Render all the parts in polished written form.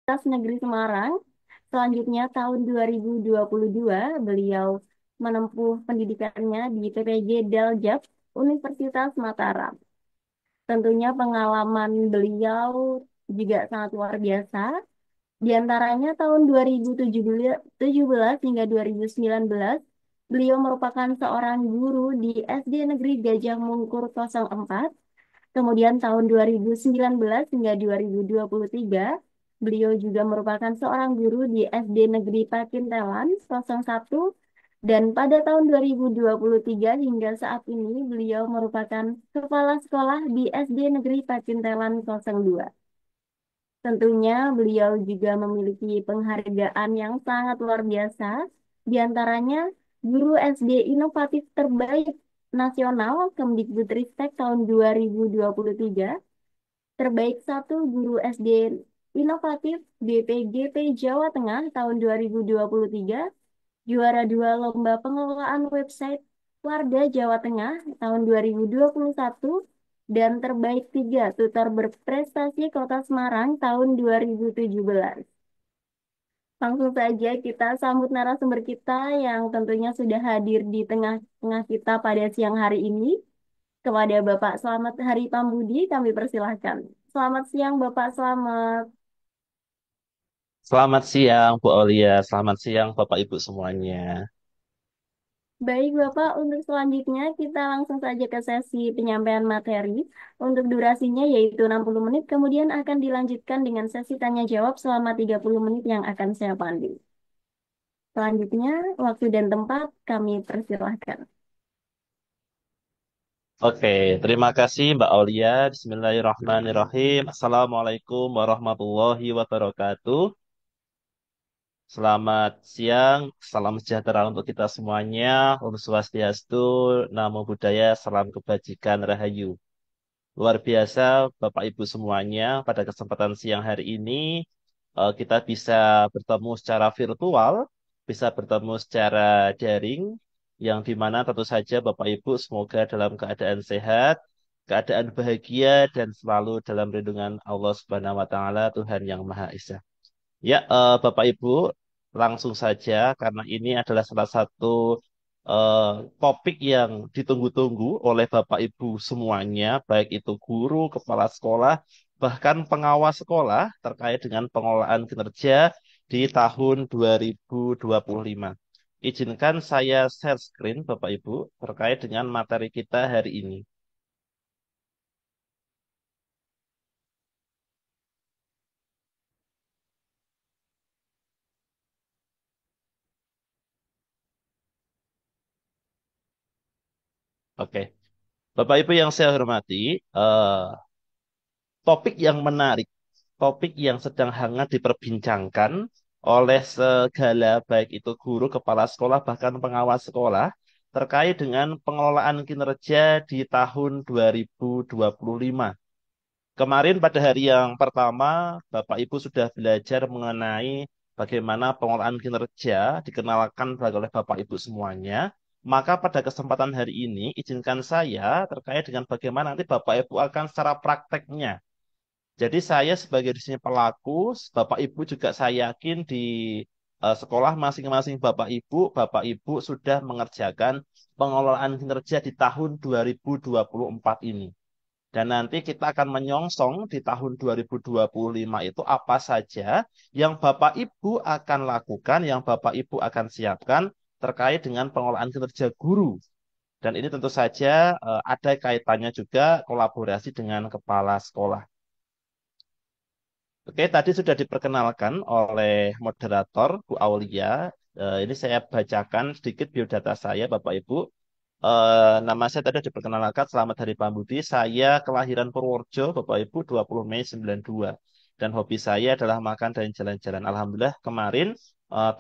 Universitas Negeri Semarang. Selanjutnya tahun 2022 beliau menempuh pendidikannya di PPG Daljab Universitas Mataram. Tentunya pengalaman beliau juga sangat luar biasa. Di antaranya tahun 2017 hingga 2019, beliau merupakan seorang guru di SD Negeri Gajah Mungkur 04. Kemudian tahun 2019 hingga 2023, beliau juga merupakan seorang guru di SD Negeri Pakintelan 01. Dan pada tahun 2023 hingga saat ini, beliau merupakan kepala sekolah di SD Negeri Pakintelan 02. Tentunya beliau juga memiliki penghargaan yang sangat luar biasa, di antaranya Guru SD Inovatif Terbaik Nasional Kemdikbudristek tahun 2023, Terbaik satu Guru SD Inovatif BPGP Jawa Tengah tahun 2023, Juara 2 Lomba Pengelolaan Website Warda Jawa Tengah tahun 2021, dan terbaik 3 tutor berprestasi Kota Semarang tahun 2017. Langsung saja kita sambut narasumber kita yang tentunya sudah hadir di tengah-tengah kita pada siang hari ini. Kepada Bapak Selamat Hari Pambudi, kami persilahkan. Selamat siang, Bapak Selamat. Selamat siang, Bu Aulia. Selamat siang, Bapak Ibu semuanya. Baik, Bapak, untuk selanjutnya kita langsung saja ke sesi penyampaian materi. Untuk durasinya yaitu 60 menit, kemudian akan dilanjutkan dengan sesi tanya jawab selama 30 menit yang akan saya pandu. Selanjutnya, waktu dan tempat kami persilahkan. Oke, terima kasih Mbak Aulia. Bismillahirrahmanirrahim. Assalamualaikum warahmatullahi wabarakatuh. Selamat siang, salam sejahtera untuk kita semuanya. Om Swastiastu, Namo Buddhaya, salam kebajikan, Rahayu. Luar biasa, Bapak Ibu semuanya. Pada kesempatan siang hari ini, kita bisa bertemu secara virtual, bisa bertemu secara daring, yang dimana tentu saja Bapak Ibu semoga dalam keadaan sehat, keadaan bahagia, dan selalu dalam lindungan Allah Subhanahu wa Ta'ala, Tuhan yang Maha Esa. Ya, Bapak Ibu, langsung saja karena ini adalah salah satu eh, topik yang ditunggu-tunggu oleh Bapak Ibu semuanya, baik itu guru, kepala sekolah, bahkan pengawas sekolah terkait dengan pengelolaan kinerja di tahun 2025. Izinkan saya share screen, Bapak Ibu, terkait dengan materi kita hari ini. Oke, Bapak Ibu yang saya hormati, topik yang menarik, topik yang sedang hangat diperbincangkan oleh segala baik itu guru, kepala sekolah, bahkan pengawas sekolah terkait dengan pengelolaan kinerja di tahun 2025. Kemarin pada hari yang pertama, Bapak Ibu sudah belajar mengenai bagaimana pengelolaan kinerja dikenalkan oleh Bapak Ibu semuanya. Maka pada kesempatan hari ini, izinkan saya terkait dengan bagaimana nanti Bapak Ibu akan secara prakteknya. Jadi saya sebagai di sini pelaku, Bapak Ibu juga saya yakin di sekolah masing-masing Bapak Ibu sudah mengerjakan pengelolaan kinerja di tahun 2024 ini. Dan nanti kita akan menyongsong di tahun 2025 itu apa saja yang Bapak Ibu akan lakukan, yang Bapak Ibu akan siapkan terkait dengan pengelolaan kinerja guru. Dan ini tentu saja ada kaitannya juga kolaborasi dengan kepala sekolah. Oke, tadi sudah diperkenalkan oleh moderator Bu Aulia. Ini saya bacakan sedikit biodata saya, Bapak Ibu. Nama saya tadi diperkenalkan, Selamat Hari Pambudi. Saya kelahiran Purworejo, Bapak Ibu, 20 Mei 92. Dan hobi saya adalah makan dan jalan-jalan. Alhamdulillah kemarin,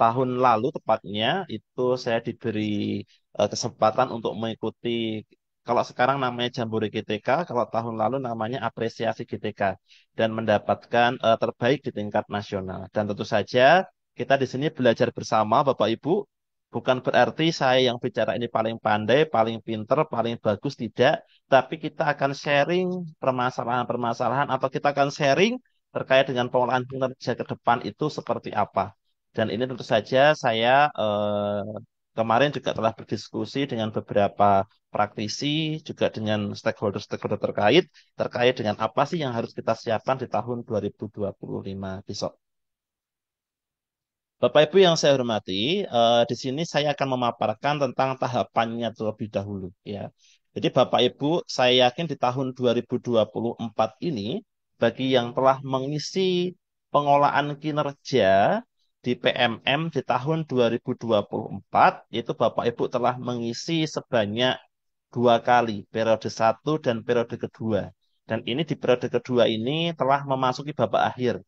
tahun lalu tepatnya, itu saya diberi kesempatan untuk mengikuti, kalau sekarang namanya Jambore GTK, kalau tahun lalu namanya Apresiasi GTK. Dan mendapatkan terbaik di tingkat nasional. Dan tentu saja kita di sini belajar bersama, Bapak Ibu. Bukan berarti saya yang bicara ini paling pandai, paling pinter, paling bagus, tidak. Tapi kita akan sharing permasalahan-permasalahan atau kita akan sharing terkait dengan pengelolaan kinerja ke depan itu seperti apa. Dan ini tentu saja saya kemarin juga telah berdiskusi dengan beberapa praktisi, juga dengan stakeholder-stakeholder terkait dengan apa sih yang harus kita siapkan di tahun 2025 besok. Bapak Ibu yang saya hormati, di sini saya akan memaparkan tentang tahapannya terlebih dahulu, ya. Jadi Bapak Ibu, saya yakin di tahun 2024 ini, bagi yang telah mengisi pengelolaan kinerja di PMM di tahun 2024, itu Bapak Ibu telah mengisi sebanyak dua kali, periode satu dan periode kedua. Dan ini di periode kedua ini telah memasuki babak akhir.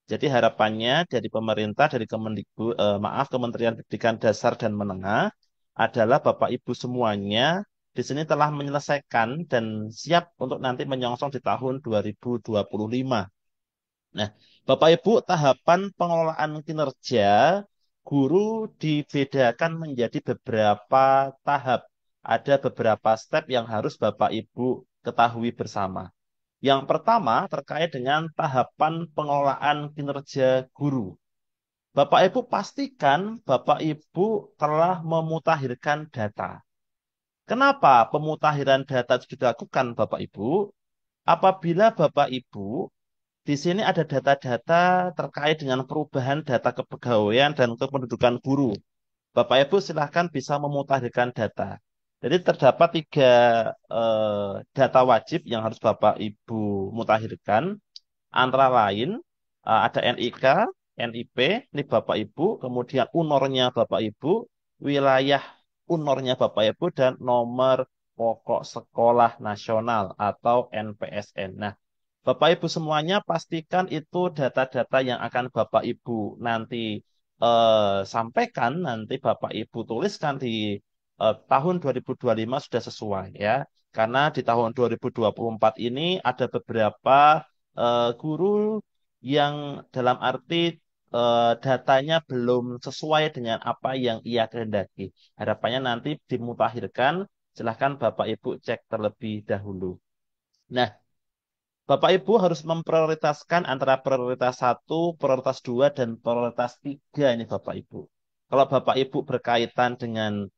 Jadi harapannya dari pemerintah, dari Kementerian Pendidikan Dasar dan Menengah adalah Bapak Ibu semuanya di sini telah menyelesaikan dan siap untuk nanti menyongsong di tahun 2025. Nah, Bapak Ibu, tahapan pengelolaan kinerja guru dibedakan menjadi beberapa tahap. Ada beberapa step yang harus Bapak Ibu ketahui bersama. Yang pertama terkait dengan tahapan pengelolaan kinerja guru. Bapak Ibu pastikan Bapak Ibu telah memutakhirkan data. Kenapa pemutahiran data itu dilakukan Bapak Ibu? Apabila Bapak Ibu di sini ada data-data terkait dengan perubahan data kepegawaian dan kependudukan guru. Bapak Ibu silahkan bisa memutakhirkan data. Jadi terdapat tiga data wajib yang harus Bapak Ibu mutakhirkan. Antara lain ada NIK, NIP, ini Bapak Ibu, kemudian UNOR-nya Bapak Ibu, wilayah UNOR-nya Bapak Ibu, dan nomor pokok sekolah nasional atau NPSN. Nah, Bapak Ibu semuanya pastikan itu data-data yang akan Bapak Ibu nanti sampaikan, nanti Bapak Ibu tuliskan di tahun 2025 sudah sesuai ya. Karena di tahun 2024 ini ada beberapa guru yang dalam arti datanya belum sesuai dengan apa yang ia kehendaki. Harapannya nanti dimutakhirkan, silahkan Bapak Ibu cek terlebih dahulu. Nah, Bapak Ibu harus memprioritaskan antara prioritas satu, prioritas dua, dan prioritas tiga ini Bapak Ibu. Kalau Bapak Ibu berkaitan dengan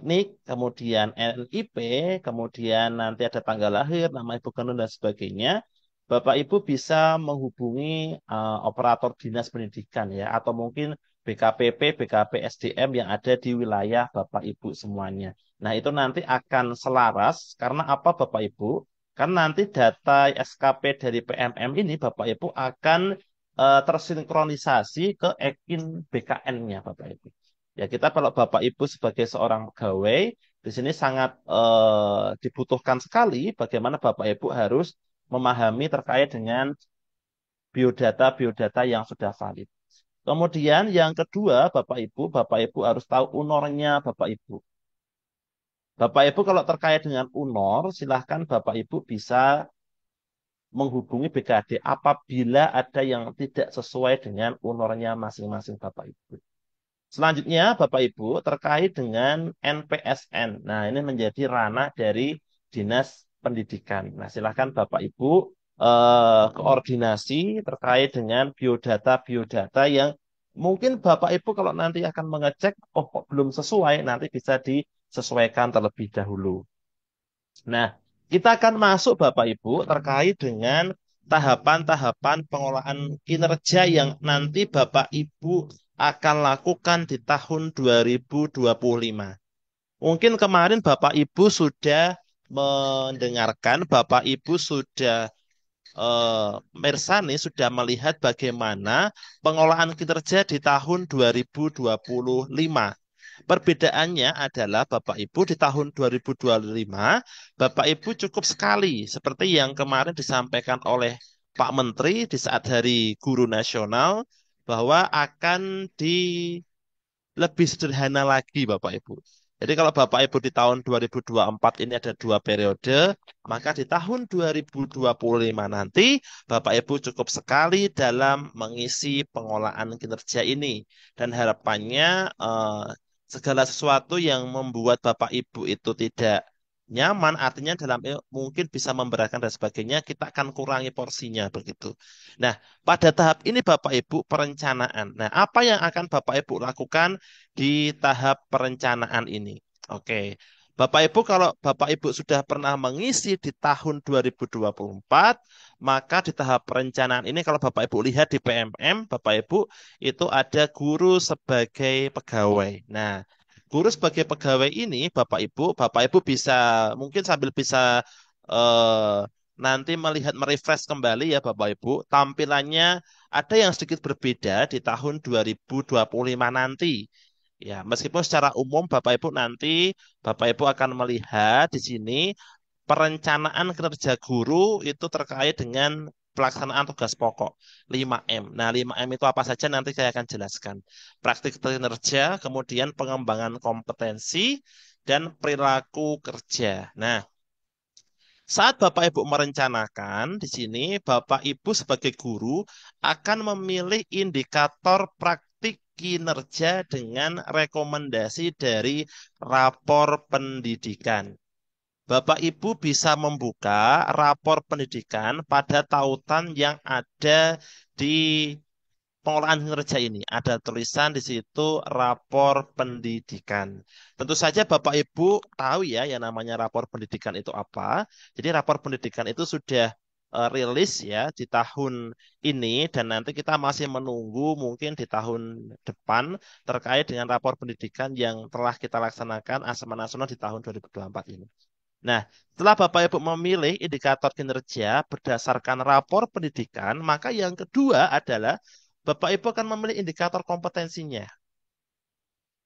NIK, kemudian NIP, kemudian nanti ada tanggal lahir, nama Ibu kandung dan sebagainya, Bapak Ibu bisa menghubungi operator dinas pendidikan ya, atau mungkin BKPP, BKP SDM yang ada di wilayah Bapak Ibu semuanya. Nah, itu nanti akan selaras karena apa Bapak Ibu? Kan nanti data SKP dari PMM ini Bapak Ibu akan tersinkronisasi ke EKIN BKN-nya Bapak Ibu. Ya kita kalau Bapak Ibu sebagai seorang pegawai di sini sangat dibutuhkan sekali bagaimana Bapak Ibu harus memahami terkait dengan biodata-biodata yang sudah valid. Kemudian yang kedua Bapak Ibu harus tahu UNOR-nya Bapak Ibu. Bapak Ibu kalau terkait dengan UNOR, silahkan Bapak Ibu bisa menghubungi BKD apabila ada yang tidak sesuai dengan UNOR-nya masing-masing Bapak Ibu. Selanjutnya Bapak Ibu terkait dengan NPSN. Nah, ini menjadi ranah dari Dinas Pendidikan. Nah, silahkan Bapak Ibu koordinasi terkait dengan biodata-biodata yang mungkin Bapak Ibu kalau nanti akan mengecek, oh kok belum sesuai, nanti bisa disesuaikan terlebih dahulu. Nah, kita akan masuk Bapak Ibu terkait dengan tahapan-tahapan pengolahan kinerja yang nanti Bapak Ibu akan lakukan di tahun 2025. Mungkin kemarin Bapak Ibu sudah mendengarkan, Bapak Ibu sudah Mersani sudah melihat bagaimana pengolahan kinerja di tahun 2025. Perbedaannya adalah Bapak Ibu di tahun 2025, Bapak Ibu cukup sekali seperti yang kemarin disampaikan oleh Pak Menteri di saat Hari Guru Nasional bahwa akan lebih sederhana lagi Bapak Ibu. Jadi kalau Bapak Ibu di tahun 2024 ini ada dua periode, maka di tahun 2025 nanti Bapak Ibu cukup sekali dalam mengisi pengolahan kinerja ini. Dan harapannya segala sesuatu yang membuat Bapak Ibu itu tidak Nyaman artinya dalam mungkin bisa memberatkan dan sebagainya, kita akan kurangi porsinya begitu. Nah, pada tahap ini Bapak Ibu perencanaan. Nah, apa yang akan Bapak Ibu lakukan di tahap perencanaan ini? Oke. Bapak Ibu, kalau Bapak Ibu sudah pernah mengisi di tahun 2024, maka di tahap perencanaan ini kalau Bapak Ibu lihat di PMM, Bapak Ibu itu ada guru sebagai pegawai. Nah, guru sebagai pegawai ini, Bapak Ibu bisa mungkin sambil bisa eh, nanti melihat merefresh kembali ya Bapak Ibu, tampilannya ada yang sedikit berbeda di tahun 2025 nanti. Ya, meskipun secara umum Bapak Ibu akan melihat di sini perencanaan kinerja guru itu terkait dengan pelaksanaan tugas pokok 5M. Nah, 5M itu apa saja nanti saya akan jelaskan. Praktik kinerja, kemudian pengembangan kompetensi, dan perilaku kerja. Nah, saat Bapak Ibu merencanakan di sini, Bapak Ibu sebagai guru akan memilih indikator praktik kinerja dengan rekomendasi dari rapor pendidikan. Bapak Ibu bisa membuka rapor pendidikan pada tautan yang ada di pengolahan kinerja ini. Ada tulisan di situ rapor pendidikan. Tentu saja Bapak Ibu tahu ya yang namanya rapor pendidikan itu apa. Jadi rapor pendidikan itu sudah rilis ya di tahun ini dan nanti kita masih menunggu mungkin di tahun depan terkait dengan rapor pendidikan yang telah kita laksanakan Asesmen Nasional di tahun 2024 ini. Nah, setelah Bapak Ibu memilih indikator kinerja berdasarkan rapor pendidikan, maka yang kedua adalah Bapak Ibu akan memilih indikator kompetensinya.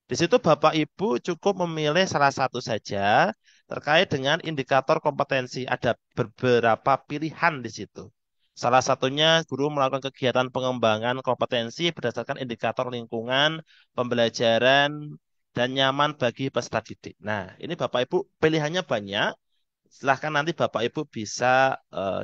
Di situ Bapak Ibu cukup memilih salah satu saja terkait dengan indikator kompetensi. Ada beberapa pilihan di situ. Salah satunya guru melakukan kegiatan pengembangan kompetensi berdasarkan indikator lingkungan, pembelajaran, dan nyaman bagi peserta didik. Nah, ini Bapak Ibu pilihannya banyak. Silahkan nanti Bapak Ibu bisa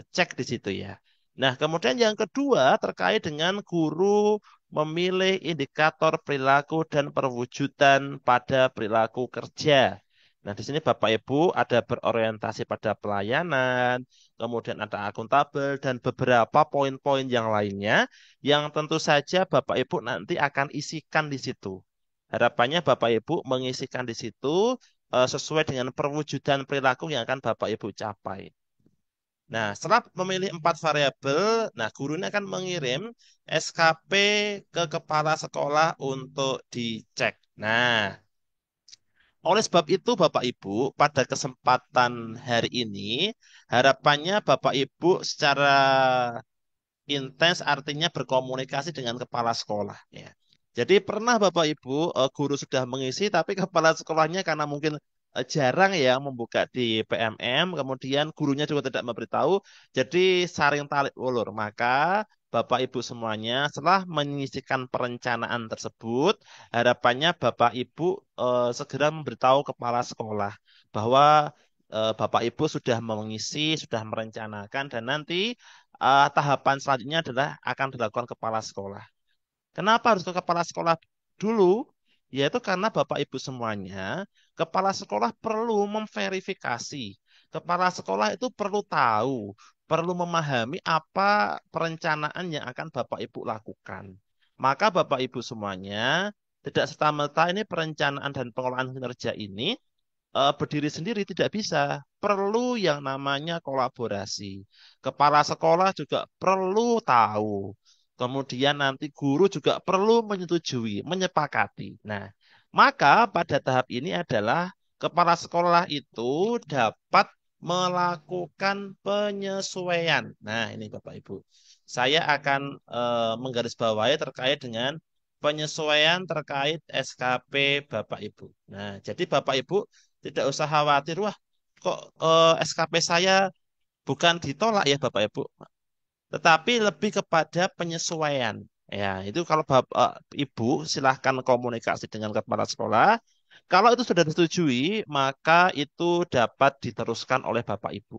cek di situ ya. Nah, kemudian yang kedua terkait dengan guru memilih indikator perilaku dan perwujudan pada perilaku kerja. Nah, di sini Bapak Ibu ada berorientasi pada pelayanan, kemudian ada akuntabel, dan beberapa poin-poin yang lainnya yang tentu saja Bapak Ibu nanti akan isikan di situ. Harapannya Bapak Ibu mengisikan di situ sesuai dengan perwujudan perilaku yang akan Bapak Ibu capai. Nah, setelah memilih 4 variabel, nah guru ini akan mengirim SKP ke kepala sekolah untuk dicek. Nah, oleh sebab itu Bapak Ibu, pada kesempatan hari ini, harapannya Bapak Ibu secara intens artinya berkomunikasi dengan kepala sekolah ya. Jadi pernah Bapak Ibu guru sudah mengisi tapi kepala sekolahnya karena mungkin jarang ya membuka di PMM, kemudian gurunya juga tidak memberitahu, jadi saring tarik ulur. Maka Bapak Ibu semuanya setelah mengisikan perencanaan tersebut, harapannya Bapak Ibu segera memberitahu kepala sekolah bahwa Bapak Ibu sudah mengisi, sudah merencanakan dan nanti tahapan selanjutnya adalah akan dilakukan kepala sekolah. Kenapa harus ke kepala sekolah dulu? Yaitu karena Bapak Ibu semuanya, kepala sekolah perlu memverifikasi. Kepala sekolah itu perlu tahu, perlu memahami apa perencanaan yang akan Bapak Ibu lakukan. Maka Bapak Ibu semuanya, tidak serta-merta ini perencanaan dan pengelolaan kinerja ini berdiri sendiri tidak bisa. Perlu yang namanya kolaborasi. Kepala sekolah juga perlu tahu. Kemudian nanti guru juga perlu menyetujui, menyepakati. Nah, maka pada tahap ini adalah kepala sekolah itu dapat melakukan penyesuaian. Nah, ini Bapak Ibu. Saya akan menggarisbawahi terkait dengan penyesuaian terkait SKP Bapak Ibu. Nah, jadi Bapak Ibu tidak usah khawatir, wah kok SKP saya bukan ditolak ya Bapak Ibu, tetapi lebih kepada penyesuaian. Ya, itu kalau Bapak Ibu silahkan komunikasi dengan kepala sekolah. Kalau itu sudah disetujui, maka itu dapat diteruskan oleh Bapak Ibu.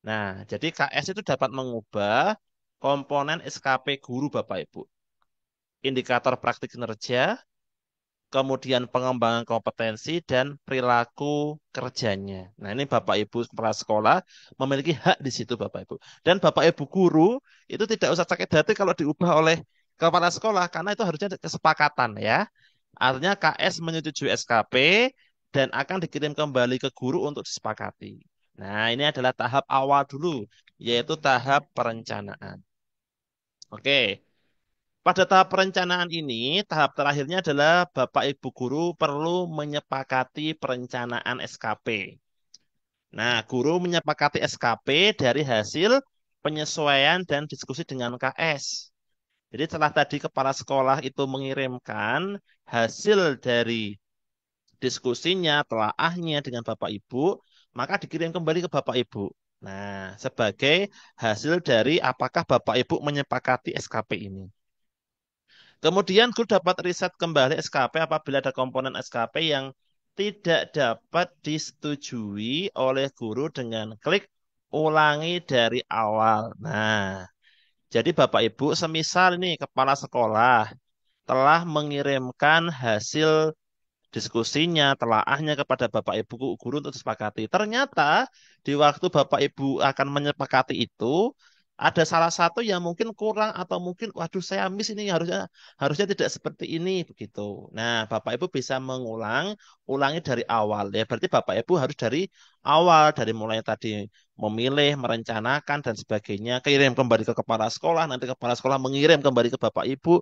Nah, jadi KS itu dapat mengubah komponen SKP guru Bapak Ibu. Indikator praktik kinerja, kemudian pengembangan kompetensi dan perilaku kerjanya. Nah, ini Bapak Ibu kepala sekolah memiliki hak di situ Bapak Ibu. Dan Bapak Ibu guru itu tidak usah sakit hati kalau diubah oleh kepala sekolah karena itu harusnya kesepakatan ya. Artinya KS menyetujui SKP dan akan dikirim kembali ke guru untuk disepakati. Nah, ini adalah tahap awal dulu, yaitu tahap perencanaan. Oke. Pada tahap perencanaan ini, tahap terakhirnya adalah Bapak Ibu guru perlu menyepakati perencanaan SKP. Nah, guru menyepakati SKP dari hasil penyesuaian dan diskusi dengan KS. Jadi setelah tadi kepala sekolah itu mengirimkan hasil dari diskusinya, telaahnya dengan Bapak Ibu, maka dikirim kembali ke Bapak Ibu. Nah, sebagai hasil dari apakah Bapak Ibu menyepakati SKP ini. Kemudian guru dapat riset kembali SKP apabila ada komponen SKP yang tidak dapat disetujui oleh guru dengan klik ulangi dari awal. Nah, jadi Bapak Ibu semisal ini kepala sekolah telah mengirimkan hasil diskusinya, telaahnya kepada Bapak Ibu guru untuk disepakati. Ternyata di waktu Bapak Ibu akan menyepakati itu ada salah satu yang mungkin kurang atau mungkin waduh saya miss ini harusnya harusnya tidak seperti ini begitu. Nah, Bapak Ibu bisa ulangi dari awal ya. Berarti Bapak Ibu harus dari awal dari mulai tadi memilih, merencanakan dan sebagainya, kirim kembali ke kepala sekolah, nanti kepala sekolah mengirim kembali ke Bapak Ibu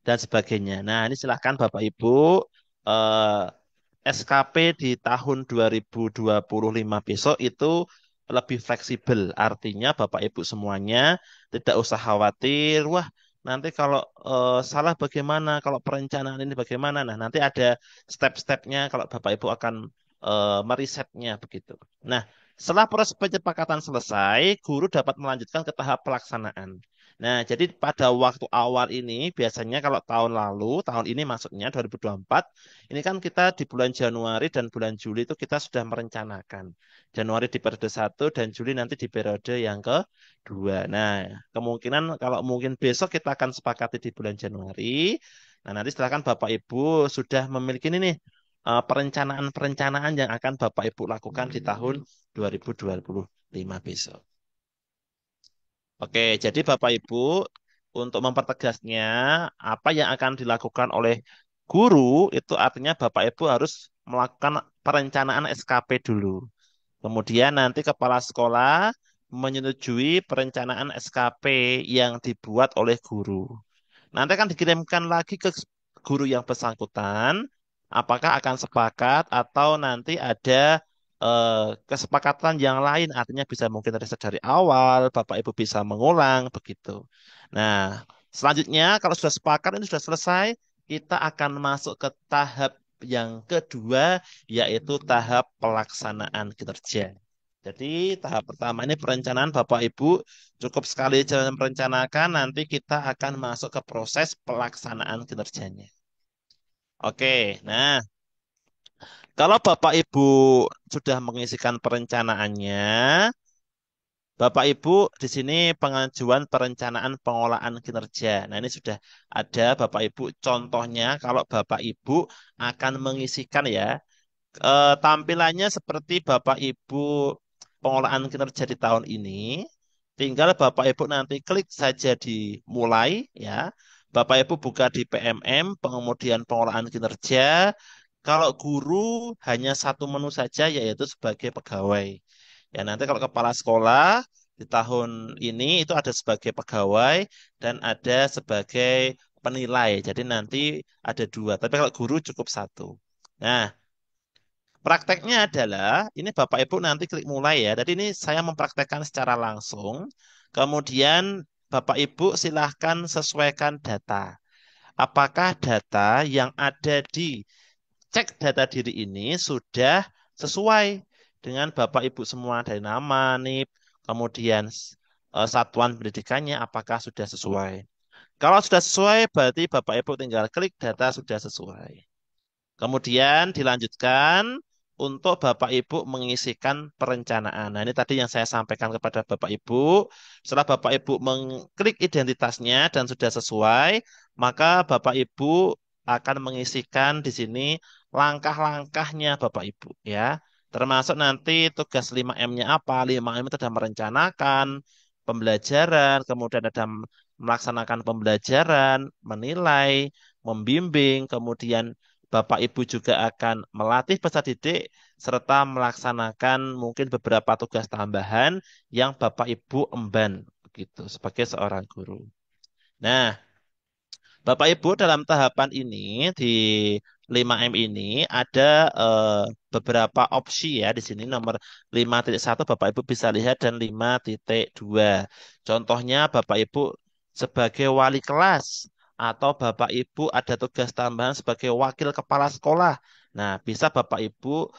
dan sebagainya. Nah, ini silahkan Bapak Ibu eh, SKP di tahun 2025 besok itu lebih fleksibel. Artinya Bapak Ibu semuanya tidak usah khawatir, wah nanti kalau salah bagaimana, kalau perencanaan ini bagaimana. Nah, nanti ada step-stepnya kalau Bapak Ibu akan merisetnya begitu. Nah, setelah proses penyepakatan selesai, guru dapat melanjutkan ke tahap pelaksanaan. Nah, jadi pada waktu awal ini biasanya kalau tahun lalu, tahun ini maksudnya 2024, ini kan kita di bulan Januari dan bulan Juli itu kita sudah merencanakan. Januari di periode satu dan Juli nanti di periode yang kedua. Nah, kemungkinan kalau mungkin besok kita akan sepakati di bulan Januari. Nah, nanti silakan Bapak Ibu sudah memiliki ini nih perencanaan-perencanaan yang akan Bapak Ibu lakukan di tahun 2025 besok. Oke, jadi Bapak Ibu, untuk mempertegasnya, apa yang akan dilakukan oleh guru itu artinya Bapak Ibu harus melakukan perencanaan SKP dulu. Kemudian nanti kepala sekolah menyetujui perencanaan SKP yang dibuat oleh guru. Nanti akan dikirimkan lagi ke guru yang bersangkutan, apakah akan sepakat atau nanti ada kesepakatan yang lain, artinya bisa mungkin riset dari awal, Bapak Ibu bisa mengulang, begitu. Nah, selanjutnya kalau sudah sepakat, ini sudah selesai, kita akan masuk ke tahap yang kedua, yaitu tahap pelaksanaan kinerja. Jadi tahap pertama ini perencanaan Bapak Ibu cukup sekali jalan merencanakan, nanti kita akan masuk ke proses pelaksanaan kinerjanya. Oke, nah kalau Bapak Ibu sudah mengisikan perencanaannya, Bapak Ibu di sini pengajuan perencanaan pengolahan kinerja. Nah ini sudah ada Bapak Ibu contohnya kalau Bapak Ibu akan mengisikan ya. Tampilannya seperti Bapak Ibu pengolahan kinerja di tahun ini. Tinggal Bapak Ibu nanti klik saja di mulai ya. Bapak Ibu buka di PMM, kemudian pengolahan kinerja. Kalau guru hanya satu menu saja yaitu sebagai pegawai. Ya nanti kalau kepala sekolah di tahun ini itu ada sebagai pegawai dan ada sebagai penilai. Jadi nanti ada dua. Tapi kalau guru cukup satu. Nah, prakteknya adalah, ini Bapak Ibu nanti klik mulai ya. Jadi ini saya mempraktekkan secara langsung. Kemudian Bapak Ibu silahkan sesuaikan data. Apakah data yang ada di cek data diri ini sudah sesuai dengan Bapak Ibu semua dari nama, NIP, kemudian satuan pendidikannya apakah sudah sesuai. Kalau sudah sesuai berarti Bapak Ibu tinggal klik data sudah sesuai. Kemudian dilanjutkan untuk Bapak Ibu mengisikan perencanaan. Nah, ini tadi yang saya sampaikan kepada Bapak Ibu. Setelah Bapak Ibu mengklik identitasnya dan sudah sesuai, maka Bapak Ibu akan mengisikan di sini langkah-langkahnya Bapak Ibu ya. Termasuk nanti tugas 5M-nya apa? 5M itu ada merencanakan pembelajaran, kemudian ada melaksanakan pembelajaran, menilai, membimbing, kemudian Bapak Ibu juga akan melatih peserta didik serta melaksanakan mungkin beberapa tugas tambahan yang Bapak Ibu emban begitu sebagai seorang guru. Nah, Bapak Ibu dalam tahapan ini di 5M ini ada beberapa opsi ya di sini nomor 5.1 Bapak Ibu bisa lihat dan 5.2. Contohnya Bapak Ibu sebagai wali kelas atau Bapak Ibu ada tugas tambahan sebagai wakil kepala sekolah. Nah, bisa Bapak Ibu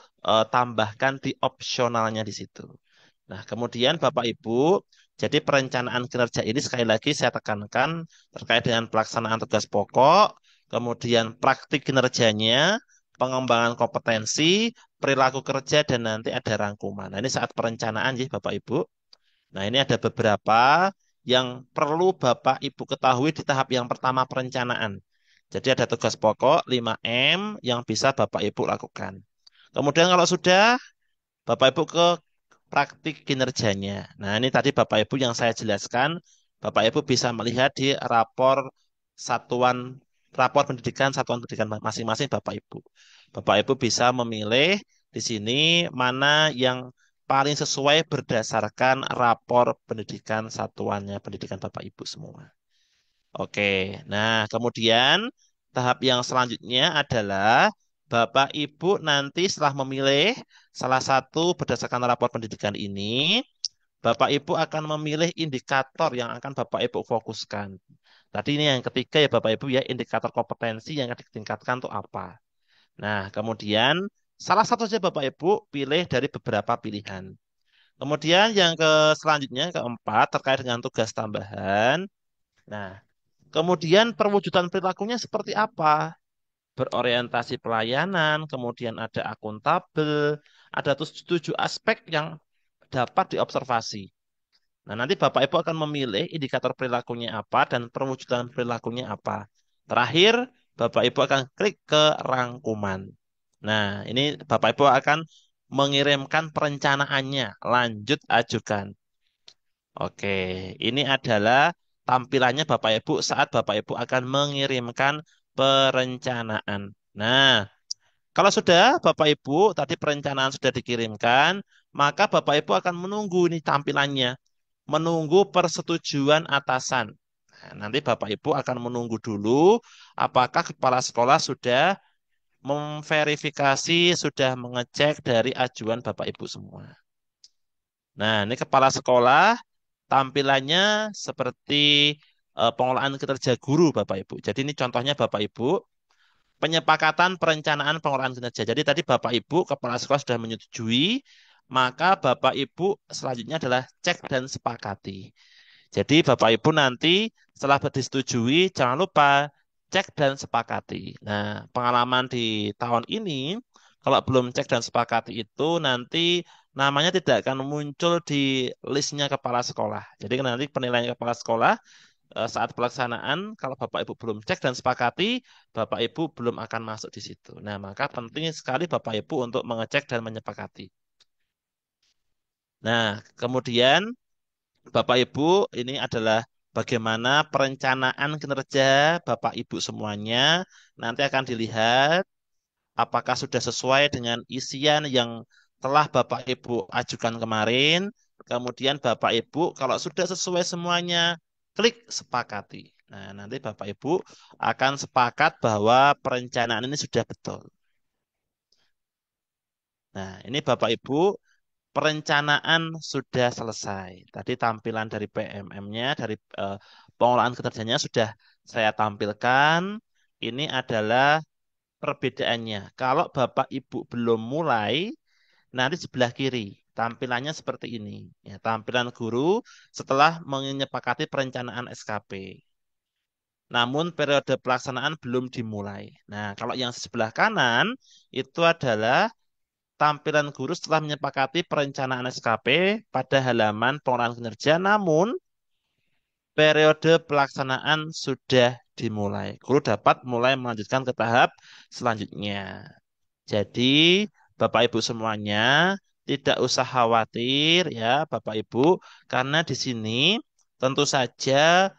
tambahkan di opsionalnya di situ. Nah, kemudian Bapak Ibu, jadi perencanaan kinerja ini sekali lagi saya tekankan terkait dengan pelaksanaan tugas pokok, kemudian praktik kinerjanya, pengembangan kompetensi, perilaku kerja, dan nanti ada rangkuman. Nah, ini saat perencanaan ya Bapak Ibu. Nah, ini ada beberapa yang perlu Bapak Ibu ketahui di tahap yang pertama perencanaan. Jadi ada tugas pokok 5M yang bisa Bapak Ibu lakukan. Kemudian kalau sudah Bapak Ibu ke praktik kinerjanya. Nah, ini tadi Bapak Ibu yang saya jelaskan, Bapak Ibu bisa melihat di satuan rapor pendidikan satuan pendidikan masing-masing Bapak Ibu. Bapak Ibu bisa memilih di sini mana yang paling sesuai berdasarkan rapor pendidikan satuannya pendidikan Bapak Ibu semua. Oke, nah kemudian tahap yang selanjutnya adalah Bapak Ibu nanti setelah memilih salah satu berdasarkan rapor pendidikan ini, Bapak Ibu akan memilih indikator yang akan Bapak Ibu fokuskan. Tadi ini yang ketiga ya Bapak Ibu ya, indikator kompetensi yang akan ditingkatkan itu apa. Nah, kemudian salah satu saja Bapak Ibu pilih dari beberapa pilihan. Kemudian yang selanjutnya keempat terkait dengan tugas tambahan. Nah, kemudian perwujudan perilakunya seperti apa? Berorientasi pelayanan, kemudian ada akuntabel, ada tujuh aspek yang dapat diobservasi. Nah, nanti Bapak Ibu akan memilih indikator perilakunya apa dan perwujudan perilakunya apa. Terakhir, Bapak Ibu akan klik ke rangkuman. Nah, ini Bapak Ibu akan mengirimkan perencanaannya. Lanjut ajukan. Oke, ini adalah tampilannya Bapak Ibu saat Bapak Ibu akan mengirimkan perencanaan. Nah, kalau sudah Bapak Ibu tadi perencanaan sudah dikirimkan, maka Bapak Ibu akan menunggu ini tampilannya, menunggu persetujuan atasan. Nah, nanti Bapak Ibu akan menunggu dulu apakah kepala sekolah sudah memverifikasi, sudah mengecek dari ajuan Bapak Ibu semua. Nah, ini kepala sekolah tampilannya seperti pengelolaan kinerja guru Bapak Ibu. Jadi ini contohnya Bapak Ibu, penyepakatan perencanaan pengelolaan kinerja. Jadi tadi Bapak Ibu kepala sekolah sudah menyetujui, maka Bapak Ibu selanjutnya adalah cek dan sepakati. Jadi Bapak Ibu nanti setelah disetujui jangan lupa cek dan sepakati. Nah, pengalaman di tahun ini kalau belum cek dan sepakati itu nanti namanya tidak akan muncul di listnya kepala sekolah. Jadi nanti penilaian kepala sekolah saat pelaksanaan kalau Bapak Ibu belum cek dan sepakati, Bapak Ibu belum akan masuk di situ. Nah, maka penting sekali Bapak Ibu untuk mengecek dan menyepakati. Nah, kemudian Bapak Ibu, ini adalah bagaimana perencanaan kinerja Bapak Ibu semuanya. Nanti akan dilihat apakah sudah sesuai dengan isian yang telah Bapak Ibu ajukan kemarin. Kemudian Bapak Ibu, kalau sudah sesuai semuanya, klik sepakati. Nah, nanti Bapak Ibu akan sepakat bahwa perencanaan ini sudah betul. Nah, ini Bapak Ibu perencanaan sudah selesai. Tadi tampilan dari PMM-nya, dari pengelolaan kinerjanya sudah saya tampilkan. Ini adalah perbedaannya. Kalau Bapak Ibu belum mulai, nanti sebelah kiri tampilannya seperti ini. Ya, tampilan guru setelah menyepakati perencanaan SKP. Namun periode pelaksanaan belum dimulai. Nah, kalau yang sebelah kanan itu adalah tampilan guru setelah menyepakati perencanaan SKP pada halaman pengelolaan kinerja, namun periode pelaksanaan sudah dimulai. Guru dapat mulai melanjutkan ke tahap selanjutnya. Jadi, Bapak Ibu semuanya tidak usah khawatir ya, Bapak Ibu, karena di sini tentu saja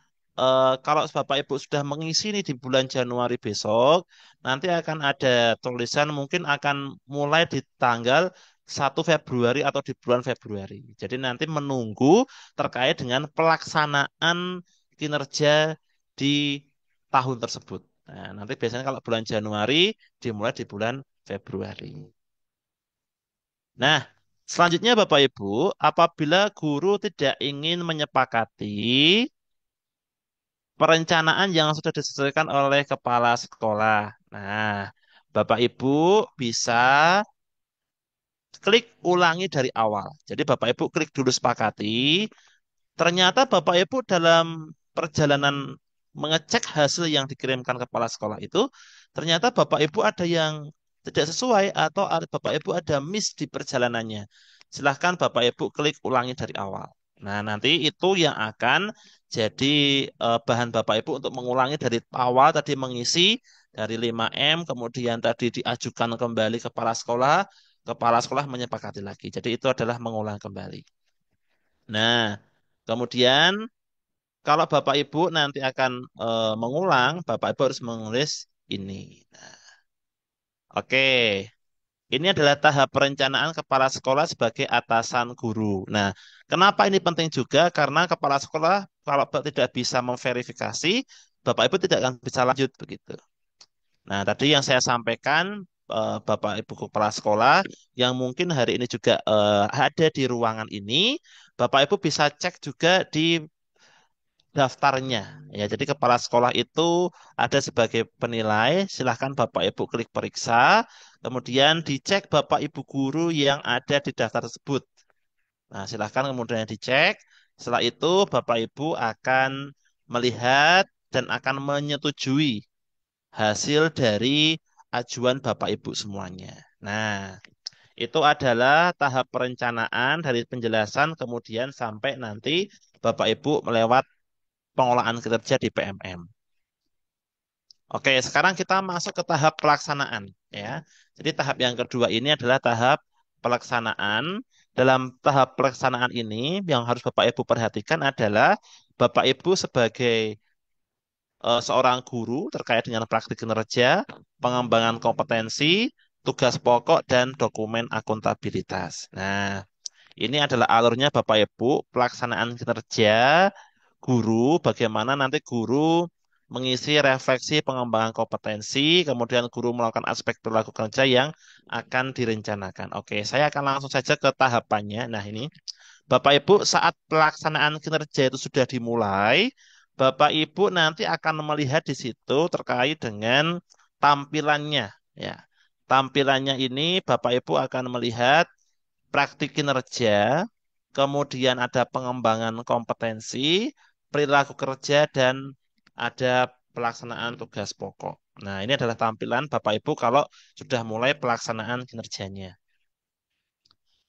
kalau Bapak Ibu sudah mengisi nih di bulan Januari besok, nanti akan ada tulisan mungkin akan mulai di tanggal 1 Februari atau di bulan Februari. Jadi nanti menunggu terkait dengan pelaksanaan kinerja di tahun tersebut. Nah, nanti biasanya kalau bulan Januari dimulai di bulan Februari. Nah, selanjutnya Bapak Ibu, apabila guru tidak ingin menyepakati perencanaan yang sudah disesuaikan oleh kepala sekolah. Nah, Bapak Ibu bisa klik ulangi dari awal. Jadi Bapak Ibu klik dulu sepakati. Ternyata Bapak Ibu dalam perjalanan mengecek hasil yang dikirimkan kepala sekolah itu, ternyata Bapak Ibu ada yang tidak sesuai atau Bapak Ibu ada miss di perjalanannya. Silahkan Bapak Ibu klik ulangi dari awal. Nah, nanti itu yang akan jadi bahan Bapak Ibu untuk mengulangi dari awal tadi mengisi dari 5M, kemudian tadi diajukan kembali kepala sekolah menyepakati lagi. Jadi itu adalah mengulang kembali. Nah, kemudian kalau Bapak Ibu nanti akan mengulang, Bapak Ibu harus menulis ini. Nah, oke, ini adalah tahap perencanaan kepala sekolah sebagai atasan guru. Nah, kenapa ini penting juga? Karena kepala sekolah kalau tidak bisa memverifikasi, Bapak Ibu tidak akan bisa lanjut begitu. Nah, tadi yang saya sampaikan, Bapak Ibu kepala sekolah yang mungkin hari ini juga ada di ruangan ini, Bapak Ibu bisa cek juga di daftarnya. Ya, jadi kepala sekolah itu ada sebagai penilai. Silahkan Bapak Ibu klik periksa, kemudian dicek Bapak Ibu guru yang ada di daftar tersebut. Nah, silahkan kemudian dicek. Setelah itu Bapak Ibu akan melihat dan akan menyetujui hasil dari ajuan Bapak Ibu semuanya. Nah, itu adalah tahap perencanaan dari penjelasan kemudian sampai nanti Bapak Ibu melewat pengolahan kinerja di PMM. Oke, sekarang kita masuk ke tahap pelaksanaan ya. Jadi tahap yang kedua ini adalah tahap pelaksanaan. Dalam tahap pelaksanaan ini yang harus Bapak Ibu perhatikan adalah Bapak Ibu sebagai seorang guru terkait dengan praktik kinerja, pengembangan kompetensi, tugas pokok dan dokumen akuntabilitas. Nah, ini adalah alurnya Bapak Ibu, pelaksanaan kinerja guru, bagaimana nanti guru mengisi refleksi pengembangan kompetensi, kemudian guru melakukan aspek perilaku kerja yang akan direncanakan. Oke, saya akan langsung saja ke tahapannya. Nah, ini Bapak Ibu saat pelaksanaan kinerja itu sudah dimulai, Bapak Ibu nanti akan melihat di situ terkait dengan tampilannya, ya. Tampilannya ini Bapak Ibu akan melihat praktik kinerja, kemudian ada pengembangan kompetensi, perilaku kerja, dan ada pelaksanaan tugas pokok. Nah, ini adalah tampilan Bapak Ibu kalau sudah mulai pelaksanaan kinerjanya.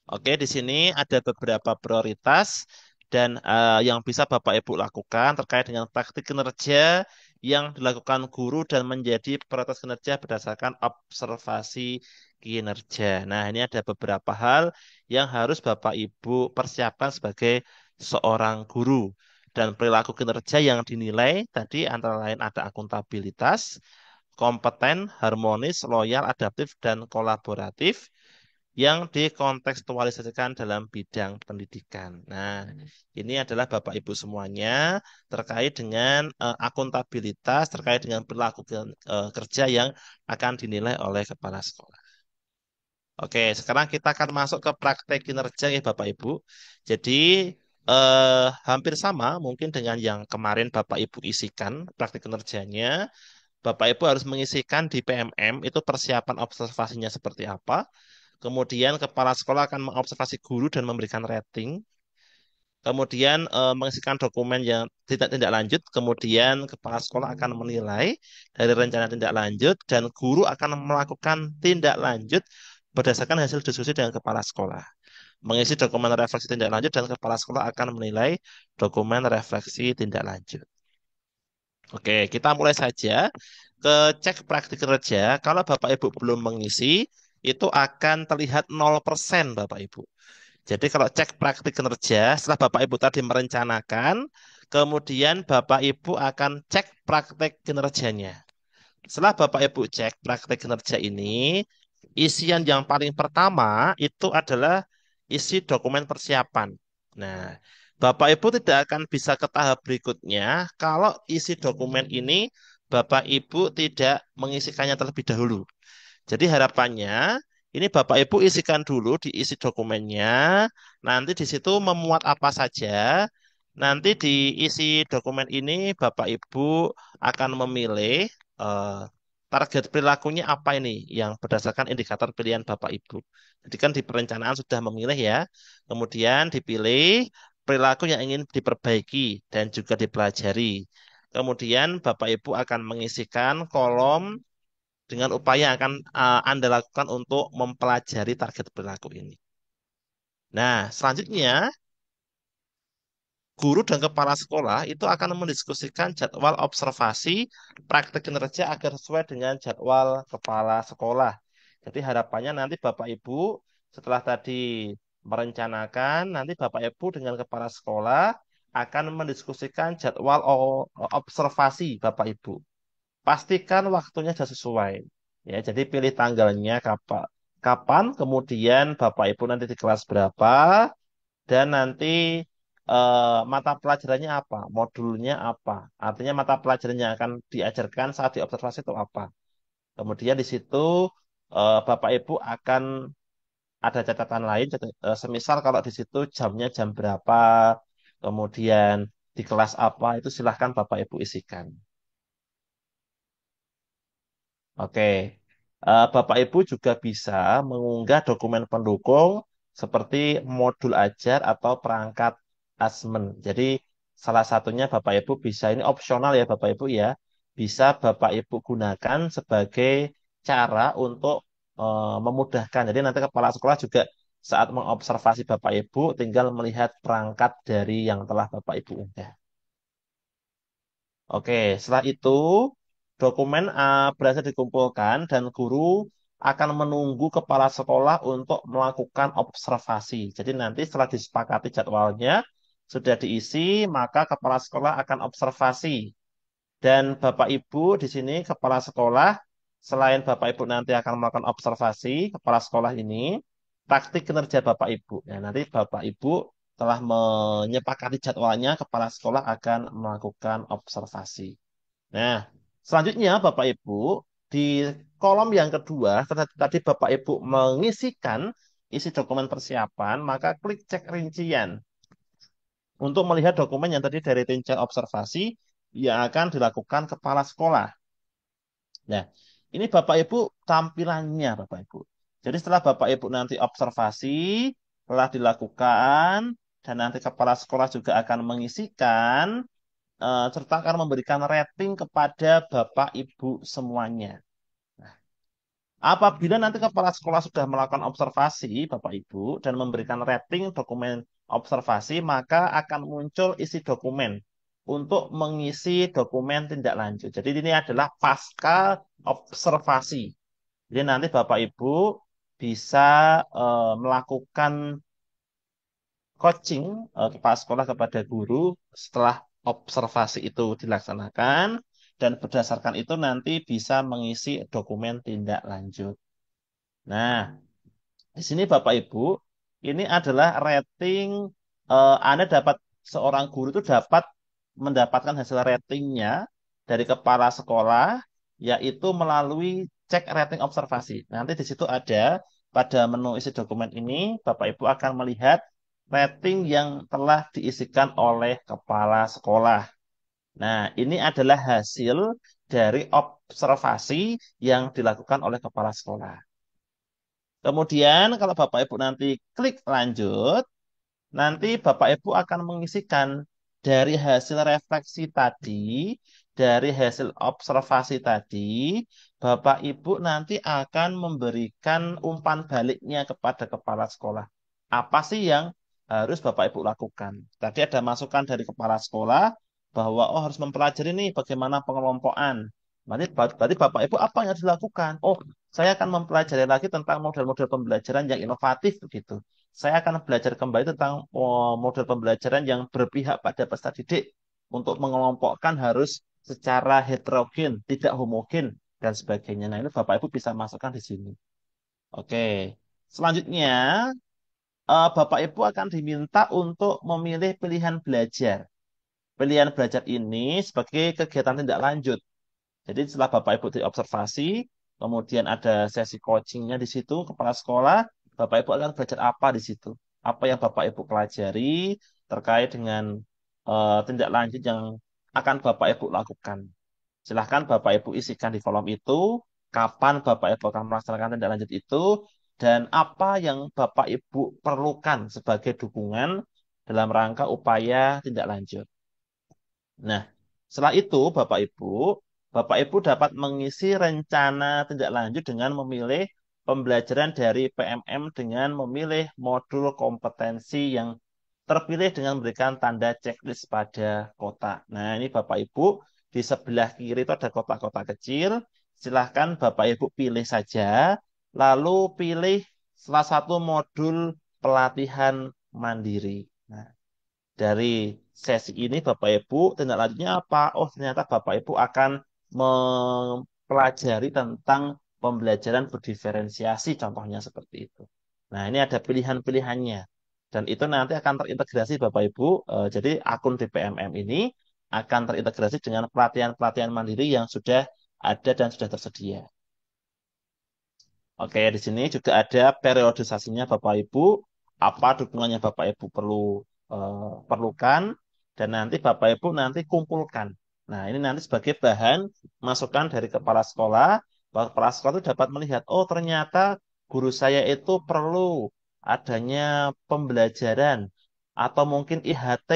Oke, di sini ada beberapa prioritas dan yang bisa Bapak Ibu lakukan terkait dengan praktik kinerja yang dilakukan guru dan menjadi prioritas kinerja berdasarkan observasi kinerja. Nah, ini ada beberapa hal yang harus Bapak Ibu persiapkan sebagai seorang guru. Dan perilaku kinerja yang dinilai tadi antara lain ada akuntabilitas, kompeten, harmonis, loyal, adaptif, dan kolaboratif yang dikontekstualisasikan dalam bidang pendidikan. Nah, ini adalah Bapak Ibu semuanya terkait dengan akuntabilitas, terkait dengan perilaku kerja yang akan dinilai oleh kepala sekolah. Oke, sekarang kita akan masuk ke praktek kinerja ya Bapak Ibu. Jadi hampir sama mungkin dengan yang kemarin Bapak Ibu isikan praktek kinerjanya. Bapak Ibu harus mengisikan di PMM itu persiapan observasinya seperti apa. Kemudian kepala sekolah akan mengobservasi guru dan memberikan rating. Kemudian mengisikan dokumen yang tidak tindak lanjut. Kemudian kepala sekolah akan menilai dari rencana tindak lanjut dan guru akan melakukan tindak lanjut berdasarkan hasil diskusi dengan kepala sekolah. Mengisi dokumen refleksi tindak lanjut dan kepala sekolah akan menilai dokumen refleksi tindak lanjut. Oke, kita mulai saja ke cek praktik kerja. Kalau Bapak Ibu belum mengisi, itu akan terlihat 0% Bapak Ibu. Jadi kalau cek praktik kinerja, setelah Bapak Ibu tadi merencanakan, kemudian Bapak Ibu akan cek praktik kinerjanya. Setelah Bapak Ibu cek praktik kinerja ini, isian yang paling pertama itu adalah isi dokumen persiapan. Nah, Bapak Ibu tidak akan bisa ke tahap berikutnya kalau isi dokumen ini Bapak Ibu tidak mengisikannya terlebih dahulu. Jadi harapannya ini Bapak Ibu isikan dulu di isi dokumennya. Nanti di situ memuat apa saja. Nanti di isi dokumen ini Bapak Ibu akan memilih eh, target perilakunya apa ini yang berdasarkan indikator pilihan Bapak Ibu. Jadi kan di perencanaan sudah memilih ya. Kemudian dipilih perilaku yang ingin diperbaiki dan juga dipelajari. Kemudian Bapak Ibu akan mengisikan kolom dengan upaya yang akan Anda lakukan untuk mempelajari target perilaku ini. Nah, selanjutnya guru dan kepala sekolah itu akan mendiskusikan jadwal observasi praktik kinerja agar sesuai dengan jadwal kepala sekolah. Jadi harapannya nanti Bapak Ibu setelah tadi merencanakan, nanti Bapak Ibu dengan kepala sekolah akan mendiskusikan jadwal observasi Bapak Ibu. Pastikan waktunya sudah sesuai. Ya, jadi pilih tanggalnya kapan, kapan, kemudian Bapak Ibu nanti di kelas berapa, dan nanti mata pelajarannya apa, modulnya apa. Artinya mata pelajarannya akan diajarkan saat diobservasi itu apa. Kemudian di situ Bapak Ibu akan ada catatan lain, semisal kalau di situ jamnya jam berapa, kemudian di kelas apa, itu silahkan Bapak Ibu isikan. Oke, Bapak Ibu juga bisa mengunggah dokumen pendukung seperti modul ajar atau perangkat asesmen. Jadi salah satunya Bapak Ibu bisa, ini opsional ya Bapak Ibu ya, bisa Bapak Ibu gunakan sebagai cara untuk memudahkan. Jadi nanti kepala sekolah juga saat mengobservasi Bapak Ibu tinggal melihat perangkat dari yang telah Bapak Ibu unggah. Oke, setelah itu dokumen berhasil dikumpulkan dan guru akan menunggu kepala sekolah untuk melakukan observasi. Jadi nanti setelah disepakati jadwalnya sudah diisi, maka kepala sekolah akan observasi. Dan Bapak Ibu di sini kepala sekolah, selain Bapak Ibu nanti akan melakukan observasi, kepala sekolah ini praktik kinerja Bapak Ibu. Ya, nanti Bapak Ibu telah menyepakati jadwalnya, kepala sekolah akan melakukan observasi. Nah, selanjutnya Bapak Ibu di kolom yang kedua, tadi Bapak Ibu mengisikan isi dokumen persiapan, maka klik cek rincian untuk melihat dokumen yang tadi dari rincian observasi yang akan dilakukan kepala sekolah. Nah, ini Bapak Ibu tampilannya Bapak Ibu. Jadi setelah Bapak Ibu nanti observasi telah dilakukan dan nanti kepala sekolah juga akan mengisikan serta akan memberikan rating kepada Bapak Ibu semuanya. Apabila nanti kepala sekolah sudah melakukan observasi, Bapak Ibu, dan memberikan rating dokumen observasi, maka akan muncul isi dokumen untuk mengisi dokumen tindak lanjut. Jadi ini adalah pasca observasi. Jadi nanti Bapak Ibu bisa melakukan coaching kepala sekolah kepada guru setelah observasi itu dilaksanakan dan berdasarkan itu nanti bisa mengisi dokumen tindak lanjut. Nah, di sini Bapak Ibu, ini adalah rating Anda dapat seorang guru itu dapat mendapatkan hasil ratingnya dari kepala sekolah yaitu melalui cek rating observasi. Nanti di situ ada pada menu isi dokumen ini Bapak Ibu akan melihat rating yang telah diisikan oleh kepala sekolah. Nah, ini adalah hasil dari observasi yang dilakukan oleh kepala sekolah. Kemudian kalau Bapak Ibu nanti klik lanjut, nanti Bapak Ibu akan mengisikan dari hasil refleksi tadi, dari hasil observasi tadi, Bapak Ibu nanti akan memberikan umpan baliknya kepada kepala sekolah. Apa sih yang harus Bapak Ibu lakukan? Tadi ada masukan dari kepala sekolah, bahwa oh harus mempelajari nih bagaimana pengelompokan. Berarti Bapak Ibu apa yang harus dilakukan? Oh, saya akan mempelajari lagi tentang model-model pembelajaran yang inovatif begitu. Saya akan belajar kembali tentang model pembelajaran yang berpihak pada peserta didik untuk mengelompokkan harus secara heterogen, tidak homogen dan sebagainya. Nah, ini Bapak Ibu bisa masukkan di sini. Oke. Selanjutnya, Bapak Ibu akan diminta untuk memilih pilihan belajar. Pilihan belajar ini sebagai kegiatan tindak lanjut. Jadi setelah Bapak Ibu diobservasi, kemudian ada sesi coachingnya di situ, kepala sekolah, Bapak Ibu akan belajar apa di situ. Apa yang Bapak Ibu pelajari terkait dengan tindak lanjut yang akan Bapak Ibu lakukan. Silahkan Bapak Ibu isikan di kolom itu, kapan Bapak Ibu akan melaksanakan tindak lanjut itu, dan apa yang Bapak Ibu perlukan sebagai dukungan dalam rangka upaya tindak lanjut. Nah, setelah itu Bapak Ibu dapat mengisi rencana tindak lanjut dengan memilih pembelajaran dari PMM dengan memilih modul kompetensi yang terpilih dengan memberikan tanda checklist pada kotak. Nah, ini Bapak Ibu di sebelah kiri itu ada kotak-kotak kecil. Silahkan Bapak Ibu pilih saja, lalu pilih salah satu modul pelatihan mandiri. Nah, dari sesi ini Bapak Ibu tindak lanjutnya apa? Oh, ternyata Bapak Ibu akan mempelajari tentang pembelajaran berdiferensiasi contohnya seperti itu. Nah, ini ada pilihan-pilihannya. Dan itu nanti akan terintegrasi Bapak Ibu. Jadi akun di PMM ini akan terintegrasi dengan pelatihan-pelatihan mandiri yang sudah ada dan sudah tersedia. Oke, di sini juga ada periodisasinya Bapak Ibu, apa dukungannya Bapak Ibu perlukan, dan nanti Bapak Ibu nanti kumpulkan. Nah, ini nanti sebagai bahan masukan dari kepala sekolah, bahwa kepala sekolah itu dapat melihat, oh ternyata guru saya itu perlu adanya pembelajaran atau mungkin IHT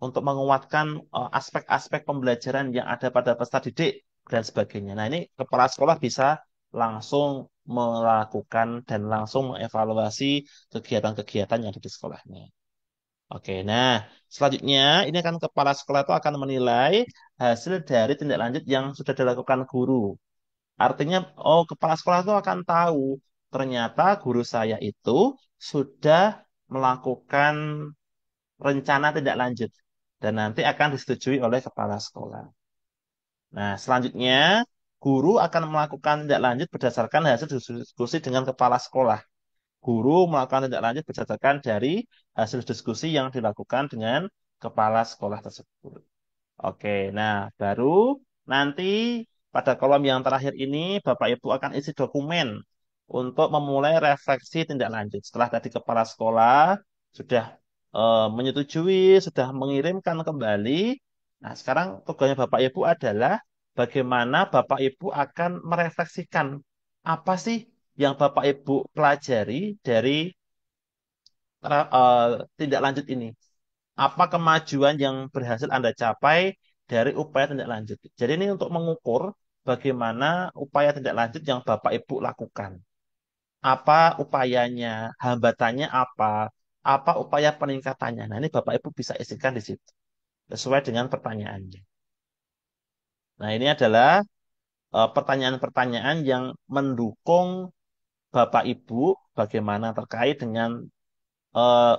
untuk menguatkan aspek-aspek pembelajaran yang ada pada peserta didik dan sebagainya. Nah, ini kepala sekolah bisa langsung melakukan dan langsung mengevaluasi kegiatan-kegiatan yang ada di sekolahnya. Oke, nah selanjutnya ini kan kepala sekolah itu akan menilai hasil dari tindak lanjut yang sudah dilakukan guru. Artinya, oh kepala sekolah itu akan tahu ternyata guru saya itu sudah melakukan rencana tindak lanjut dan nanti akan disetujui oleh kepala sekolah. Nah, selanjutnya guru akan melakukan tindak lanjut berdasarkan hasil diskusi dengan kepala sekolah. Guru melakukan tindak lanjut berdasarkan dari hasil diskusi yang dilakukan dengan kepala sekolah tersebut. Oke, nah baru nanti pada kolom yang terakhir ini Bapak Ibu akan isi dokumen untuk memulai refleksi tindak lanjut. Setelah tadi kepala sekolah sudah menyetujui, sudah mengirimkan kembali. Nah, sekarang tugasnya Bapak Ibu adalah bagaimana Bapak Ibu akan merefleksikan apa sih yang Bapak Ibu pelajari dari tindak lanjut ini. Apa kemajuan yang berhasil Anda capai dari upaya tindak lanjut. Jadi ini untuk mengukur bagaimana upaya tindak lanjut yang Bapak Ibu lakukan. Apa upayanya, hambatannya apa upaya peningkatannya. Nah, ini Bapak Ibu bisa isikan di situ sesuai dengan pertanyaannya. Nah, ini adalah pertanyaan-pertanyaan yang mendukung Bapak Ibu bagaimana terkait dengan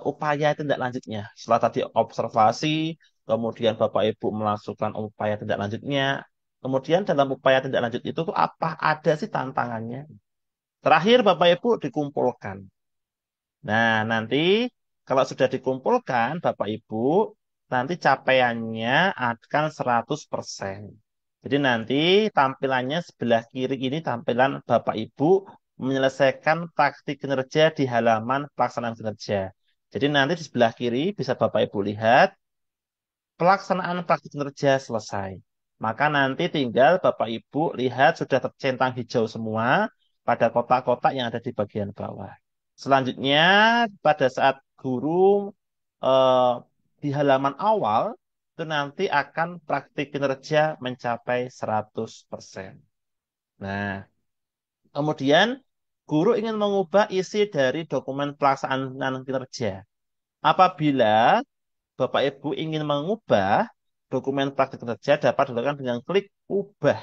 upaya tindak lanjutnya. Setelah tadi observasi, kemudian Bapak Ibu melakukan upaya tindak lanjutnya. Kemudian dalam upaya tindak lanjut itu tuh apa ada sih tantangannya? Terakhir Bapak Ibu dikumpulkan. Nah, nanti kalau sudah dikumpulkan Bapak Ibu, nanti capaiannya akan 100%. Jadi nanti tampilannya sebelah kiri ini tampilan Bapak Ibu menyelesaikan praktik kinerja di halaman pelaksanaan kinerja. Jadi nanti di sebelah kiri bisa Bapak Ibu lihat pelaksanaan praktik kinerja selesai. Maka nanti tinggal Bapak Ibu lihat sudah tercentang hijau semua pada kotak-kotak yang ada di bagian bawah. Selanjutnya pada saat guru eh, di halaman awal itu nanti akan praktik kinerja mencapai 100%. Nah, kemudian guru ingin mengubah isi dari dokumen pelaksanaan kinerja. Apabila Bapak Ibu ingin mengubah dokumen praktik kerja dapat dilakukan dengan klik ubah.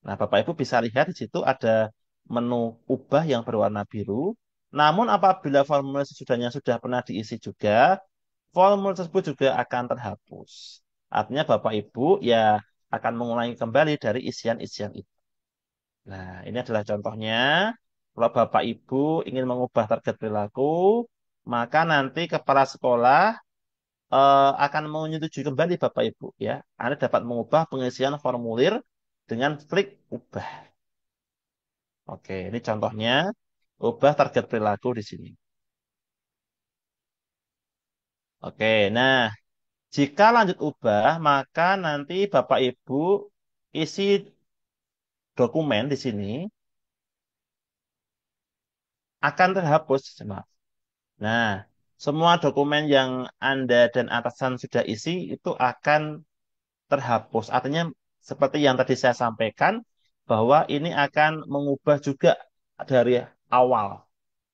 Nah, Bapak Ibu bisa lihat di situ ada menu ubah yang berwarna biru. Namun apabila formulir sesudahnya sudah pernah diisi juga, formulir tersebut juga akan terhapus. Artinya Bapak Ibu ya akan mengulangi kembali dari isian-isian itu. Nah, ini adalah contohnya. Kalau Bapak Ibu ingin mengubah target perilaku, maka nanti kepala sekolah akan menyetujui kembali Bapak Ibu ya. Anda dapat mengubah pengisian formulir dengan klik ubah. Oke, ini contohnya ubah target perilaku di sini. Oke, nah jika lanjut ubah, maka nanti Bapak Ibu isi dokumen di sini akan terhapus. Maaf. Nah, semua dokumen yang Anda dan atasan sudah isi itu akan terhapus. Artinya seperti yang tadi saya sampaikan bahwa ini akan mengubah juga dari awal.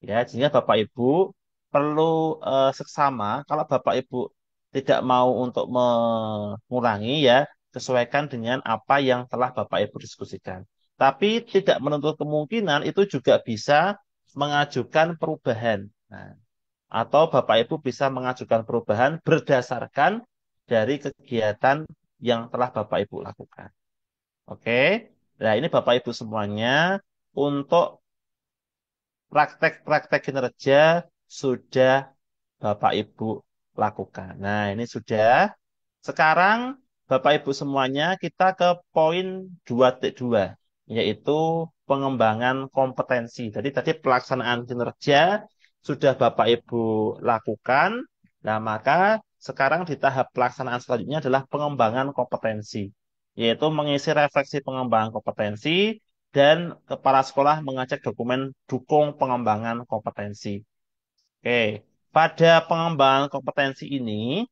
Ya, sehingga Bapak Ibu perlu seksama kalau Bapak Ibu tidak mau untuk mengulangi ya, sesuaikan dengan apa yang telah Bapak Ibu diskusikan. Tapi tidak menuntut kemungkinan itu juga bisa mengajukan perubahan. Nah, atau Bapak Ibu bisa mengajukan perubahan berdasarkan dari kegiatan yang telah Bapak Ibu lakukan. Oke. Nah, ini Bapak Ibu semuanya untuk praktek-praktek kinerja sudah Bapak Ibu lakukan. Nah, ini sudah. Sekarang Bapak Ibu semuanya kita ke poin 2.2 yaitu pengembangan kompetensi. Jadi tadi pelaksanaan kinerja sudah Bapak Ibu lakukan. Nah, maka sekarang di tahap pelaksanaan selanjutnya adalah pengembangan kompetensi, yaitu mengisi refleksi pengembangan kompetensi dan kepala sekolah mengecek dokumen dukung pengembangan kompetensi. Oke, pada pengembangan kompetensi ini,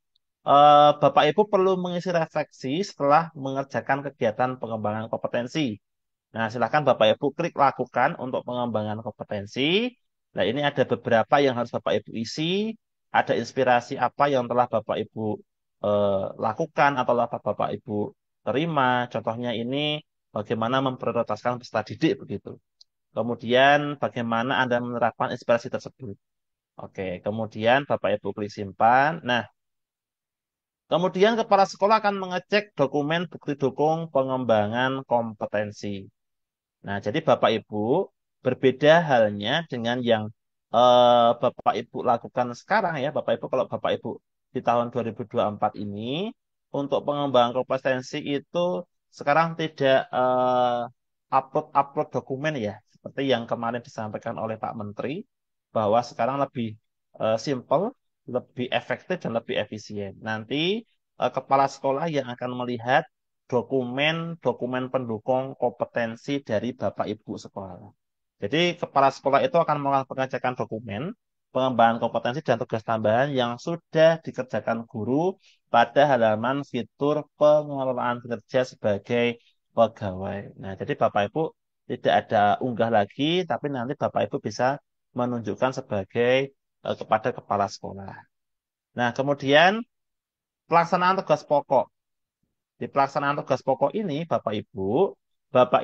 Bapak Ibu perlu mengisi refleksi setelah mengerjakan kegiatan pengembangan kompetensi. Nah, silakan Bapak Ibu klik lakukan untuk pengembangan kompetensi. Nah, ini ada beberapa yang harus Bapak Ibu isi. Ada inspirasi apa yang telah Bapak Ibu lakukan atau apa Bapak Ibu terima. Contohnya ini bagaimana memprioritaskan peserta didik begitu. Kemudian bagaimana Anda menerapkan inspirasi tersebut. Oke, kemudian Bapak Ibu klik simpan. Nah, kemudian kepala sekolah akan mengecek dokumen bukti dukung pengembangan kompetensi. Nah, jadi Bapak Ibu berbeda halnya dengan yang Bapak Ibu lakukan sekarang ya. Bapak Ibu kalau Bapak Ibu di tahun 2024 ini untuk pengembangan kompetensi itu sekarang tidak upload-upload dokumen ya. Seperti yang kemarin disampaikan oleh Pak Menteri bahwa sekarang lebih simple, lebih efektif dan lebih efisien. Nanti kepala sekolah yang akan melihat dokumen-dokumen pendukung kompetensi dari Bapak Ibu sekolah. Jadi kepala sekolah itu akan melakukan pengecekan dokumen, pengembangan kompetensi dan tugas tambahan yang sudah dikerjakan guru pada halaman fitur pengelolaan kinerja sebagai pegawai. Nah, jadi Bapak Ibu tidak ada unggah lagi, tapi nanti Bapak Ibu bisa menunjukkan sebagai kepada kepala sekolah. Nah, kemudian pelaksanaan tugas pokok. Di pelaksanaan tugas pokok ini, Bapak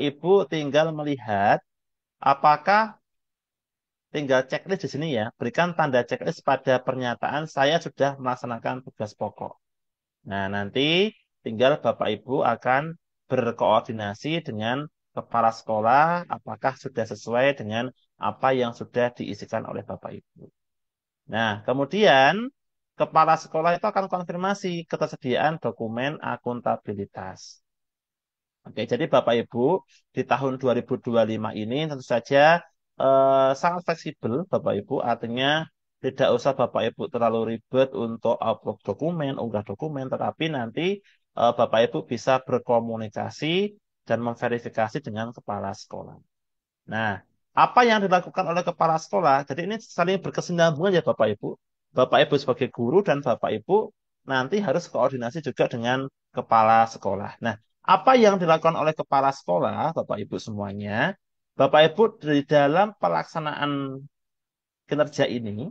Ibu tinggal melihat apakah tinggal checklist di sini ya. Berikan tanda checklist pada pernyataan saya sudah melaksanakan tugas pokok. Nah, nanti tinggal Bapak Ibu akan berkoordinasi dengan kepala sekolah apakah sudah sesuai dengan apa yang sudah diisikan oleh Bapak Ibu. Nah, kemudian kepala sekolah itu akan konfirmasi ketersediaan dokumen akuntabilitas. Oke, jadi Bapak Ibu di tahun 2025 ini tentu saja sangat fleksibel Bapak Ibu, artinya tidak usah Bapak Ibu terlalu ribet untuk upload dokumen, unggah dokumen, tetapi nanti Bapak Ibu bisa berkomunikasi dan memverifikasi dengan kepala sekolah. Nah, apa yang dilakukan oleh kepala sekolah? Jadi ini saling berkesinambungan ya Bapak Ibu. Bapak Ibu sebagai guru dan Bapak Ibu nanti harus koordinasi juga dengan kepala sekolah. Nah, apa yang dilakukan oleh kepala sekolah, Bapak Ibu semuanya? Bapak Ibu di dalam pelaksanaan kinerja ini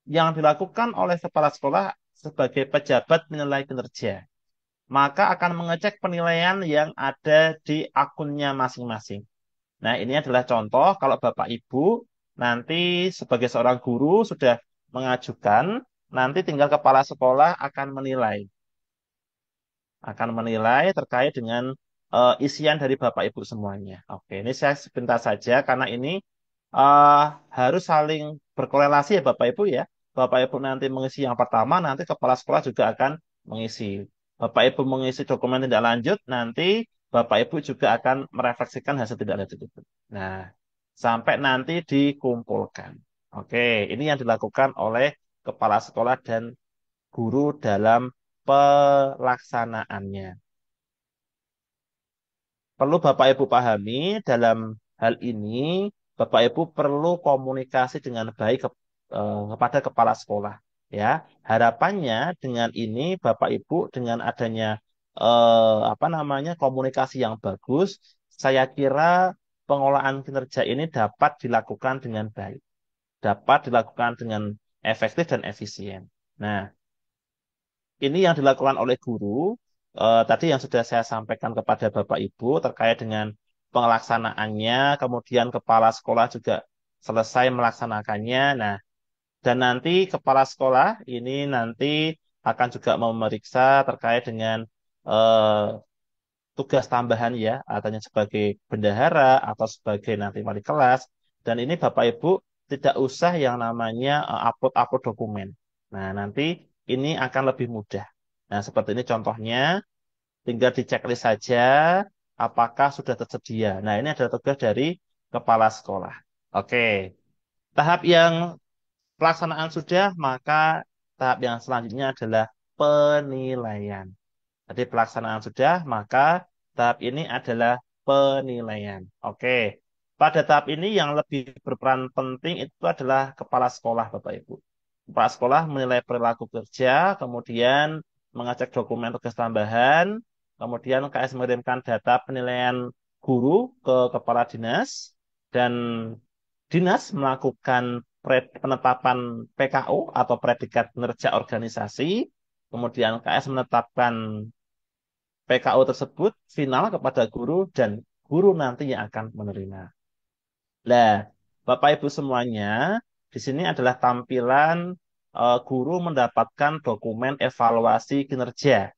yang dilakukan oleh kepala sekolah sebagai pejabat menilai kinerja. maka akan mengecek penilaian yang ada di akunnya masing-masing. Nah, ini adalah contoh kalau Bapak Ibu nanti sebagai seorang guru sudah mengajukan, nanti tinggal kepala sekolah akan menilai terkait dengan isian dari Bapak Ibu semuanya. Oke, ini saya sebentar saja karena ini eh, harus saling berkorelasi ya Bapak Ibu ya. Bapak Ibu nanti mengisi yang pertama, nanti kepala sekolah juga akan mengisi. Bapak Ibu mengisi dokumen tindak lanjut, nanti Bapak Ibu juga akan merefleksikan hasil tindak lanjut itu. Nah, sampai nanti dikumpulkan. Oke, ini yang dilakukan oleh kepala sekolah dan guru dalam pelaksanaannya. Perlu Bapak Ibu pahami dalam hal ini, Bapak Ibu perlu komunikasi dengan baik kepada kepala sekolah. Ya, harapannya dengan ini Bapak Ibu dengan adanya apa namanya komunikasi yang bagus, saya kira pengolahan kinerja ini dapat dilakukan dengan baik, dapat dilakukan dengan efektif dan efisien. Nah, ini yang dilakukan oleh guru. Tadi yang sudah saya sampaikan kepada Bapak Ibu terkait dengan pelaksanaannya, kemudian kepala sekolah juga selesai melaksanakannya. Nah, dan nanti kepala sekolah ini nanti akan juga memeriksa terkait dengan eh, tugas tambahan ya, artinya sebagai bendahara atau sebagai nanti wali kelas. Dan ini Bapak Ibu tidak usah yang namanya upload-upload dokumen. Nah, nanti ini akan lebih mudah. Nah, seperti ini contohnya, tinggal diceklis saja apakah sudah tersedia. Nah, ini adalah tugas dari kepala sekolah. Oke, tahap yang pelaksanaan sudah, maka tahap yang selanjutnya adalah penilaian. Jadi pelaksanaan sudah, maka tahap ini adalah penilaian. Oke. Pada tahap ini yang lebih berperan penting itu adalah kepala sekolah, Bapak Ibu. Kepala sekolah menilai perilaku kerja, kemudian mengecek dokumen tugas tambahan, kemudian KS mengirimkan data penilaian guru ke kepala dinas, dan dinas melakukan penetapan PKO atau predikat kinerja organisasi, kemudian KS menetapkan PKO tersebut final kepada guru dan guru nanti yang akan menerima. Nah, Bapak Ibu semuanya, di sini adalah tampilan guru mendapatkan dokumen evaluasi kinerja.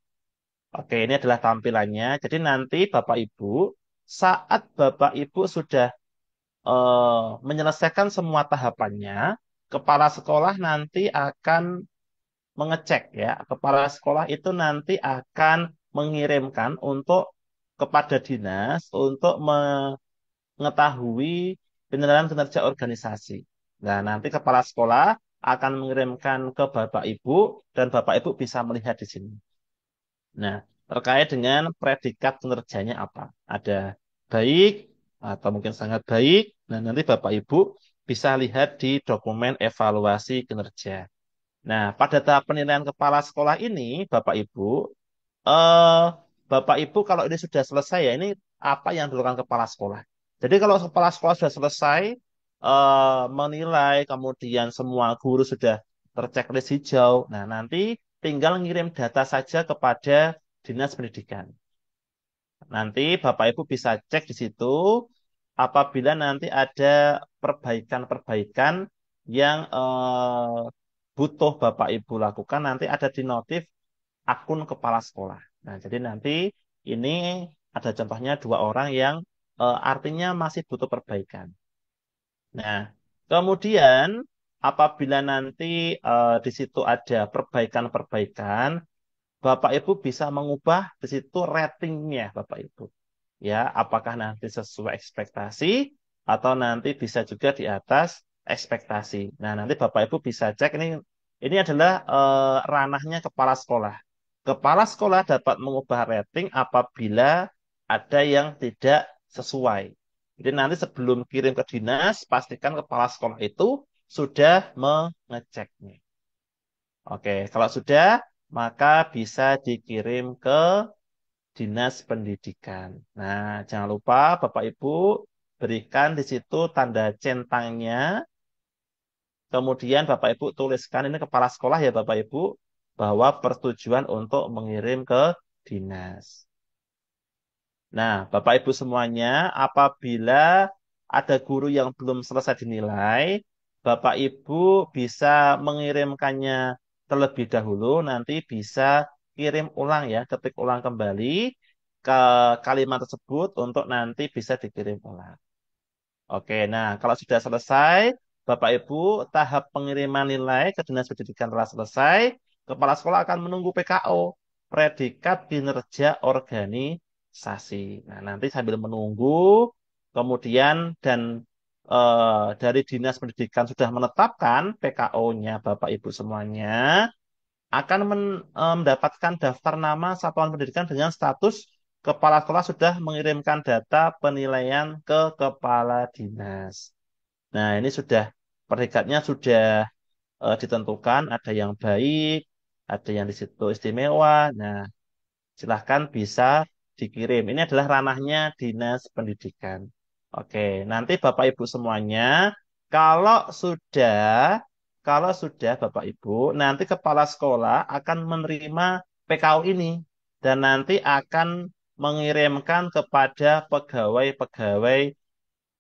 Oke, ini adalah tampilannya. Jadi nanti Bapak Ibu, saat Bapak Ibu sudah menyelesaikan semua tahapannya, kepala sekolah nanti akan mengecek ya. Kepala sekolah itu nanti akan mengirimkan untuk kepada dinas untuk mengetahui penilaian kinerja organisasi. Nah, nanti kepala sekolah akan mengirimkan ke Bapak Ibu dan Bapak Ibu bisa melihat di sini. Nah, terkait dengan predikat kinerjanya apa? Ada baik atau mungkin sangat baik. Nah, nanti Bapak Ibu bisa lihat di dokumen evaluasi kinerja. Nah, pada tahap penilaian kepala sekolah ini, Bapak Ibu, eh, Bapak Ibu kalau ini sudah selesai ya, ini apa yang dilakukan kepala sekolah. Jadi kalau kepala sekolah sudah selesai menilai, kemudian semua guru sudah terchecklist hijau, nah nanti tinggal ngirim data saja kepada Dinas Pendidikan. Nanti Bapak Ibu bisa cek di situ apabila nanti ada perbaikan-perbaikan yang butuh Bapak Ibu lakukan, nanti ada di notif akun kepala sekolah. Nah, jadi nanti ini ada contohnya dua orang yang artinya masih butuh perbaikan. Nah, kemudian apabila nanti di situ ada perbaikan-perbaikan, Bapak Ibu bisa mengubah di situ ratingnya, Bapak Ibu. Ya, apakah nanti sesuai ekspektasi atau nanti bisa juga di atas ekspektasi. Nah, nanti Bapak Ibu bisa cek ini adalah ranahnya kepala sekolah. Kepala sekolah dapat mengubah rating apabila ada yang tidak sesuai. Jadi nanti sebelum kirim ke dinas, pastikan kepala sekolah itu sudah mengeceknya. Oke, kalau sudah, maka bisa dikirim ke Dinas Pendidikan. Nah, jangan lupa Bapak Ibu berikan di situ tanda centangnya. Kemudian Bapak Ibu tuliskan ini kepala sekolah ya Bapak Ibu bahwa persetujuan untuk mengirim ke dinas. Nah, Bapak Ibu semuanya, apabila ada guru yang belum selesai dinilai, Bapak Ibu bisa mengirimkannya terlebih dahulu, nanti bisa kirim ulang ya, ketik ulang kembali ke kalimat tersebut untuk nanti bisa dikirim ulang. Oke, nah kalau sudah selesai, Bapak Ibu, tahap pengiriman nilai ke Dinas Pendidikan telah selesai. Kepala sekolah akan menunggu PKO, predikat kinerja organisasi. Nah, nanti sambil menunggu, kemudian dari Dinas Pendidikan sudah menetapkan PKO-nya Bapak Ibu semuanya, akan mendapatkan daftar nama satuan pendidikan dengan status kepala sekolah sudah mengirimkan data penilaian ke kepala dinas. Nah, ini sudah predikatnya sudah ditentukan, ada yang baik, ada yang di situ istimewa. Nah, silahkan bisa dikirim. Ini adalah ranahnya Dinas Pendidikan. Oke, nanti Bapak Ibu semuanya, kalau sudah, kalau sudah Bapak Ibu, nanti kepala sekolah akan menerima PKU ini dan nanti akan mengirimkan kepada pegawai-pegawai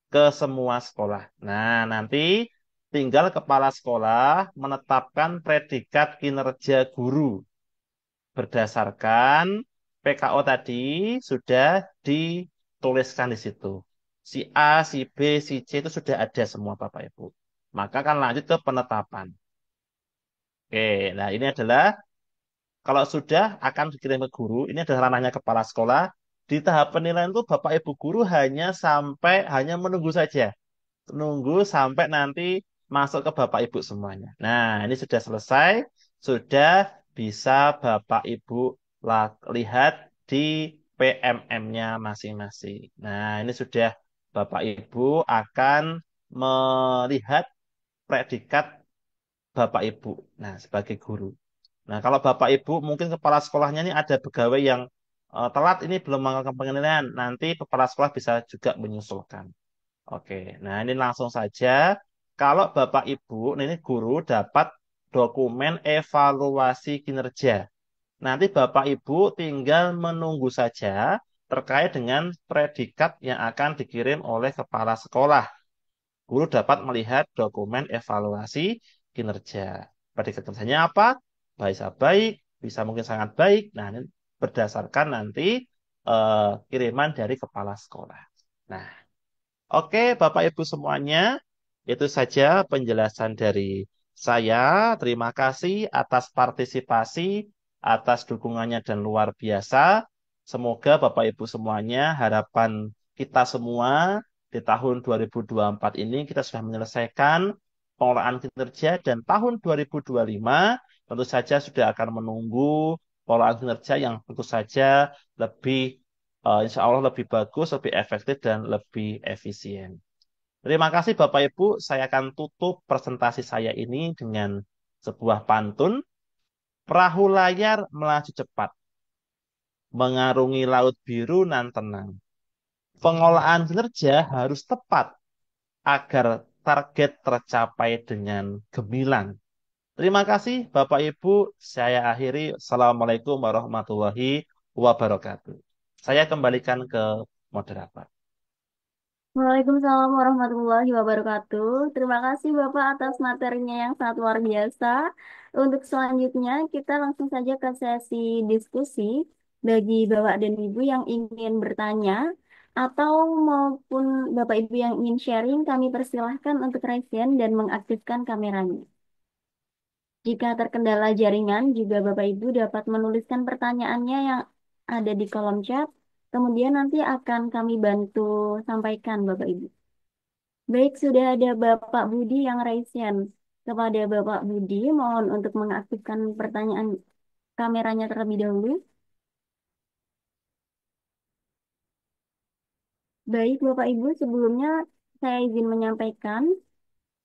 ke semua sekolah. Nah, nanti tinggal kepala sekolah menetapkan predikat kinerja guru berdasarkan PKO tadi sudah dituliskan di situ. Si A, si B, si C itu sudah ada semua Bapak Ibu. Maka kan lanjut ke penetapan. Oke, nah ini adalah kalau sudah akan dikirim ke guru, ini adalah ranahnya kepala sekolah. Di tahap penilaian itu Bapak Ibu guru hanya menunggu saja. Nunggu sampai nanti masuk ke Bapak Ibu semuanya. Nah, ini sudah selesai, sudah bisa Bapak Ibu lihat di PMM-nya masing-masing. Nah, ini sudah Bapak Ibu akan melihat predikat Bapak Ibu. Nah, sebagai guru. Nah, kalau Bapak Ibu mungkin kepala sekolahnya ini ada pegawai yang telat ini belum melakukan penilaian, nanti kepala sekolah bisa juga menyusulkan. Oke, nah ini langsung saja. Kalau Bapak Ibu, nah ini guru dapat dokumen evaluasi kinerja. Nanti Bapak Ibu tinggal menunggu saja terkait dengan predikat yang akan dikirim oleh kepala sekolah. Guru dapat melihat dokumen evaluasi kinerja. Predikat kinerjanya apa? Bisa baik, bisa mungkin sangat baik. Nah, ini berdasarkan nanti kiriman dari kepala sekolah. Nah, oke, Bapak Ibu semuanya, itu saja penjelasan dari saya. Terima kasih atas partisipasi, atas dukungannya dan luar biasa. Semoga Bapak Ibu semuanya, harapan kita semua di tahun 2024 ini kita sudah menyelesaikan pengelolaan kinerja dan tahun 2025 tentu saja sudah akan menunggu pengelolaan kinerja yang tentu saja lebih insya Allah lebih bagus, lebih efektif, dan lebih efisien. Terima kasih Bapak Ibu, saya akan tutup presentasi saya ini dengan sebuah pantun. Perahu layar melaju cepat, mengarungi laut biru nan tenang. Pengolahan kinerja harus tepat agar target tercapai dengan gemilang. Terima kasih Bapak Ibu, saya akhiri. Assalamualaikum warahmatullahi wabarakatuh. Saya kembalikan ke moderator. Waalaikumsalam warahmatullahi wabarakatuh. Terima kasih Bapak atas materinya yang sangat luar biasa. Untuk selanjutnya, kita langsung saja ke sesi diskusi bagi Bapak dan Ibu yang ingin bertanya atau maupun Bapak Ibu yang ingin sharing, kami persilahkan untuk raise hand dan mengaktifkan kameranya. Jika terkendala jaringan, juga Bapak Ibu dapat menuliskan pertanyaannya yang ada di kolom chat. Kemudian nanti akan kami bantu sampaikan Bapak Ibu. Baik, sudah ada Bapak Budi yang raise hand. Kepada Bapak Budi, mohon untuk mengaktifkan pertanyaan kameranya terlebih dahulu. Baik, Bapak Ibu, sebelumnya saya izin menyampaikan,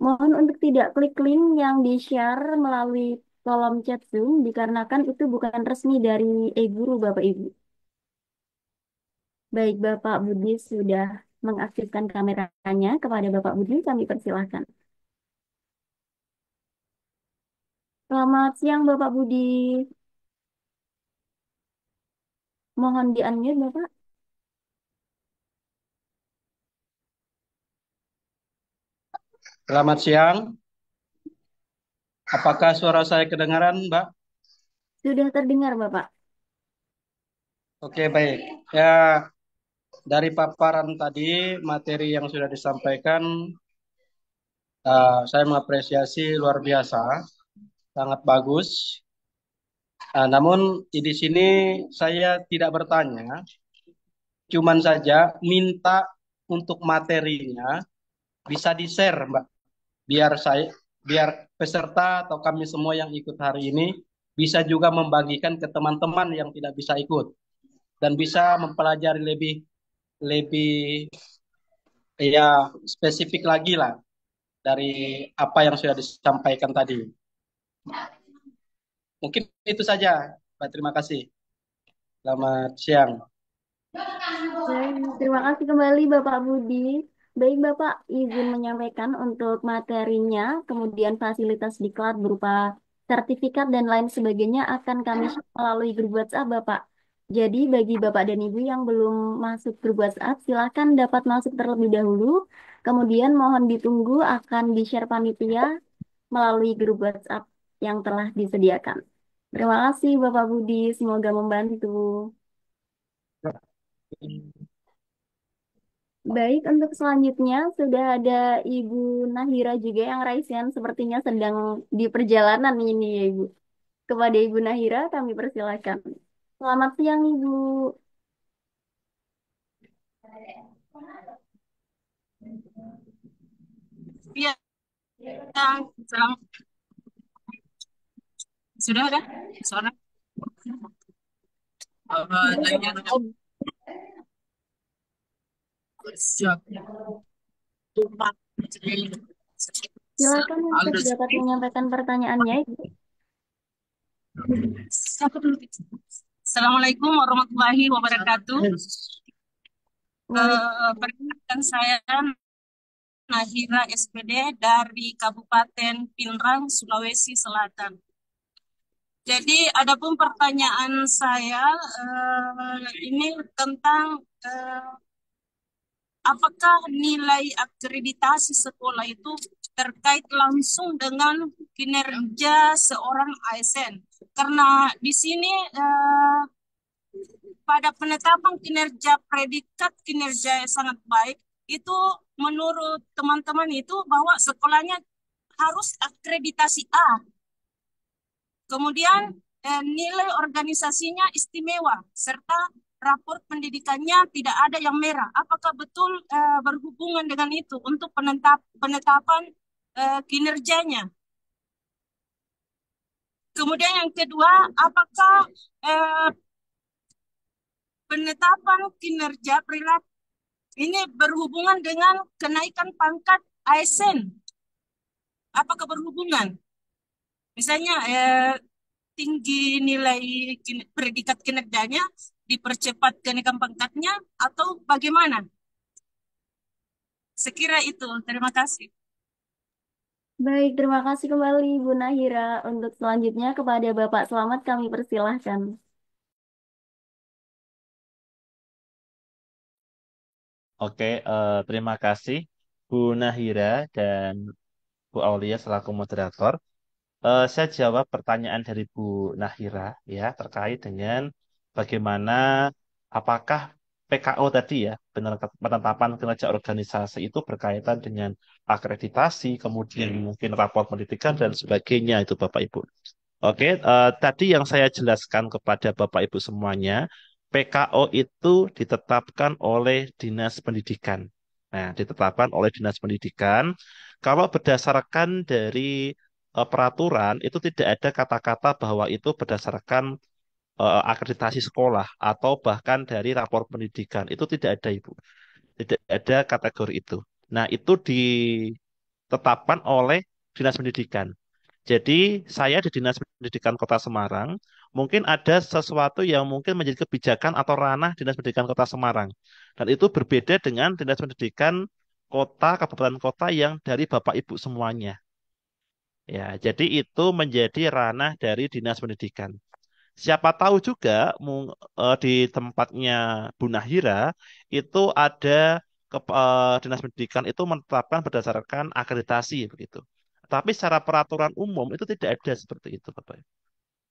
mohon untuk tidak klik link yang di-share melalui kolom chat Zoom, dikarenakan itu bukan resmi dari e-guru Bapak Ibu. Baik, Bapak Budi sudah mengaktifkan kameranya. Kepada Bapak Budi, kami persilahkan. Selamat siang, Bapak Budi. Mohon di-unmute, Bapak. Selamat siang. Apakah suara saya kedengaran, Mbak? Sudah terdengar, Bapak. Oke, baik. Ya, dari paparan tadi, materi yang sudah disampaikan, saya mengapresiasi luar biasa, sangat bagus. Namun di sini saya tidak bertanya, cuman saja minta untuk materinya bisa di-share, Mbak, biar biar peserta atau kami semua yang ikut hari ini bisa juga membagikan ke teman-teman yang tidak bisa ikut dan bisa mempelajari lebih lebih ya spesifik lagi lah dari apa yang sudah disampaikan tadi. Mungkin itu saja, Pak. Terima kasih. Selamat siang. Baik, terima kasih kembali Bapak Budi. Baik, Bapak izin menyampaikan untuk materinya, kemudian fasilitas diklat berupa sertifikat dan lain sebagainya akan kami share melalui grup WhatsApp Bapak. Jadi bagi Bapak dan Ibu yang belum masuk grup WhatsApp, silakan dapat masuk terlebih dahulu. Kemudian mohon ditunggu akan di-share panitia melalui grup WhatsApp yang telah disediakan. Terima kasih Bapak Budi, semoga membantu. Baik, untuk selanjutnya sudah ada Ibu Nahira juga yang Raisian sepertinya sedang di perjalanan ini ya Ibu. Kepada Ibu Nahira kami persilakan. Selamat siang Ibu. Iya, salam. Sudah ada suara. Lainnya siap. Silakan untuk dapat menyampaikan pertanyaannya Ibu. Assalamualaikum warahmatullahi wabarakatuh. Waalaikumsalam. Perkenalkan saya Nahira SPD dari Kabupaten Pinrang, Sulawesi Selatan. Jadi, adapun pertanyaan saya ini tentang apakah nilai akreditasi sekolah itu terkait langsung dengan kinerja seorang ASN? Karena di sini pada penetapan kinerja predikat kinerja yang sangat baik itu menurut teman-teman itu bahwa sekolahnya harus akreditasi A. Kemudian nilai organisasinya istimewa serta raport pendidikannya tidak ada yang merah. Apakah betul berhubungan dengan itu untuk penetapan kinerjanya? Kemudian yang kedua, apakah eh, penetapan kinerja perilaku ini berhubungan dengan kenaikan pangkat ASN? Apakah berhubungan? Misalnya tinggi nilai predikat kinerjanya dipercepat kenaikan pangkatnya atau bagaimana? Sekira itu. Terima kasih. Baik, terima kasih kembali Ibu Nahira. Untuk selanjutnya kepada Bapak Selamat kami persilahkan. Oke, terima kasih Bu Nahira dan Bu Aulia selaku moderator. Saya jawab pertanyaan dari Bu Nahira ya terkait dengan bagaimana apakah PKO tadi ya penetapan kinerja organisasi itu berkaitan dengan akreditasi, kemudian mungkin rapor pendidikan dan sebagainya itu Bapak Ibu. Oke, tadi yang saya jelaskan kepada Bapak Ibu semuanya, PKO itu ditetapkan oleh Dinas Pendidikan. Nah, ditetapkan oleh Dinas Pendidikan. Kalau berdasarkan dari peraturan, itu tidak ada kata-kata bahwa itu berdasarkan akreditasi sekolah atau bahkan dari rapor pendidikan. Itu tidak ada, Ibu. Tidak ada kategori itu. Nah, itu ditetapkan oleh Dinas Pendidikan. Jadi saya di Dinas Pendidikan Kota Semarang, mungkin ada sesuatu yang mungkin menjadi kebijakan atau ranah Dinas Pendidikan Kota Semarang. Dan itu berbeda dengan Dinas Pendidikan kota, kabupaten kota yang dari Bapak Ibu semuanya. Ya, jadi itu menjadi ranah dari Dinas Pendidikan. Siapa tahu juga di tempatnya Bu Nahira itu ada Dinas Pendidikan itu menetapkan berdasarkan akreditasi begitu. Tapi secara peraturan umum itu tidak ada seperti itu, Bapak.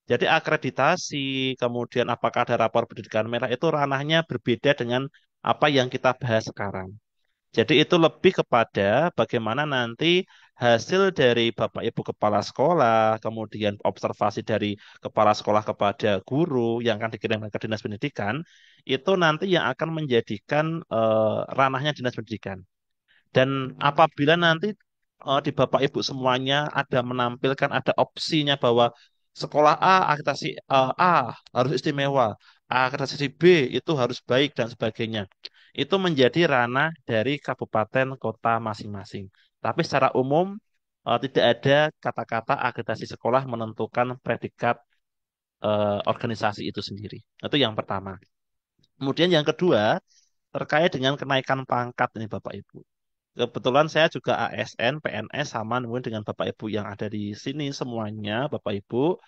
Jadi akreditasi, kemudian apakah ada rapor pendidikan merah itu ranahnya berbeda dengan apa yang kita bahas sekarang. Jadi itu lebih kepada bagaimana nanti hasil dari Bapak Ibu Kepala Sekolah, kemudian observasi dari Kepala Sekolah kepada guru yang akan dikirimkan ke Dinas Pendidikan, itu nanti yang akan menjadikan ranahnya Dinas Pendidikan. Dan apabila nanti di Bapak Ibu semuanya ada menampilkan ada opsinya bahwa sekolah A akreditasi A harus istimewa, akreditasi B itu harus baik dan sebagainya. Itu menjadi ranah dari kabupaten kota masing-masing. Tapi secara umum tidak ada kata-kata akreditasi sekolah menentukan predikat organisasi itu sendiri. Itu yang pertama. Kemudian yang kedua terkait dengan kenaikan pangkat ini Bapak Ibu. Kebetulan saya juga ASN, PNS sama mungkin dengan Bapak Ibu yang ada di sini semuanya, Bapak Ibu,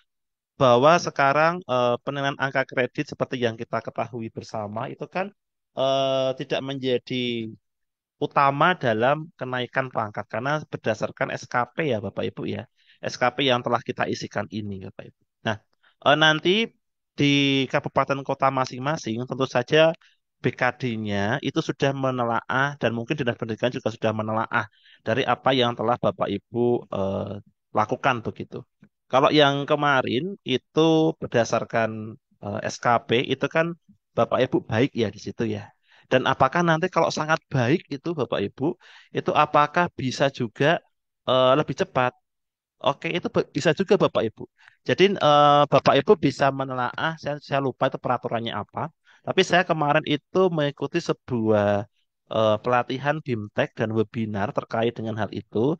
bahwa sekarang penilaian angka kredit seperti yang kita ketahui bersama itu kan tidak menjadi utama dalam kenaikan pangkat karena berdasarkan SKP ya Bapak Ibu ya. SKP yang telah kita isikan ini Bapak Ibu. Nah, nanti di kabupaten kota masing-masing tentu saja BKD-nya itu sudah menelaah dan mungkin Dinas Pendidikan juga sudah menelaah dari apa yang telah Bapak Ibu lakukan begitu. Kalau yang kemarin itu berdasarkan SKP itu kan Bapak Ibu baik ya di situ ya. Dan apakah nanti kalau sangat baik itu Bapak Ibu, itu apakah bisa juga lebih cepat? Oke, itu bisa juga Bapak Ibu. Jadi Bapak Ibu bisa menelaah, saya lupa itu peraturannya apa. Tapi saya kemarin itu mengikuti sebuah pelatihan BIMTEK dan webinar terkait dengan hal itu.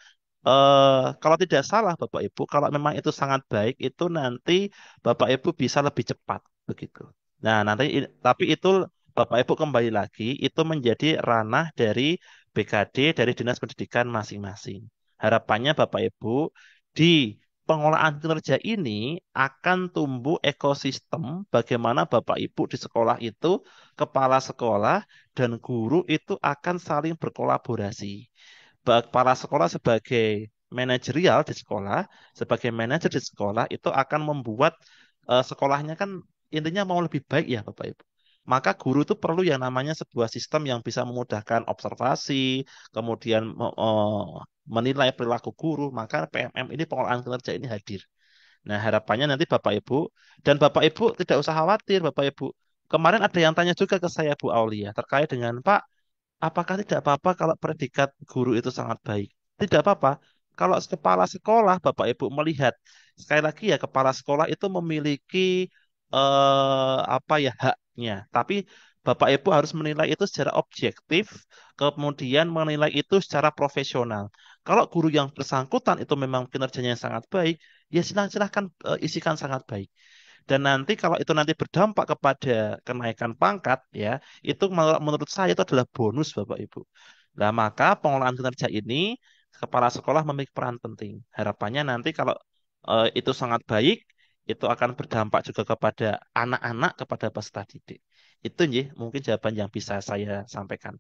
Kalau tidak salah Bapak Ibu, kalau memang itu sangat baik, itu nanti Bapak Ibu bisa lebih cepat begitu. Nah, nanti tapi itu Bapak Ibu kembali lagi, itu menjadi ranah dari BKD dari Dinas Pendidikan masing-masing. Harapannya Bapak Ibu di pengelolaan kinerja ini akan tumbuh ekosistem bagaimana Bapak Ibu di sekolah itu, kepala sekolah dan guru itu akan saling berkolaborasi. Kepala sekolah sebagai manajerial di sekolah, sebagai manajer di sekolah itu akan membuat sekolahnya kan intinya mau lebih baik ya Bapak Ibu. Maka guru itu perlu yang namanya sebuah sistem yang bisa memudahkan observasi, kemudian menilai perilaku guru, maka PMM ini pengelolaan kinerja ini hadir. Nah, harapannya nanti Bapak Ibu dan Bapak Ibu tidak usah khawatir Bapak Ibu. Kemarin ada yang tanya juga ke saya Bu Aulia terkait dengan Pak, apakah tidak apa-apa kalau predikat guru itu sangat baik? Tidak apa-apa. Kalau kepala sekolah Bapak Ibu melihat sekali lagi ya kepala sekolah itu memiliki apa ya haknya. Tapi Bapak Ibu harus menilai itu secara objektif, kemudian menilai itu secara profesional. Kalau guru yang bersangkutan itu memang kinerjanya yang sangat baik, ya silahkan isikan sangat baik. Dan nanti kalau itu nanti berdampak kepada kenaikan pangkat ya, itu menurut saya itu adalah bonus Bapak Ibu. Nah, maka pengelolaan kinerja ini kepala sekolah memiliki peran penting. Harapannya nanti kalau itu sangat baik, itu akan berdampak juga kepada anak-anak, kepada peserta didik. Itu nih mungkin jawaban yang bisa saya sampaikan.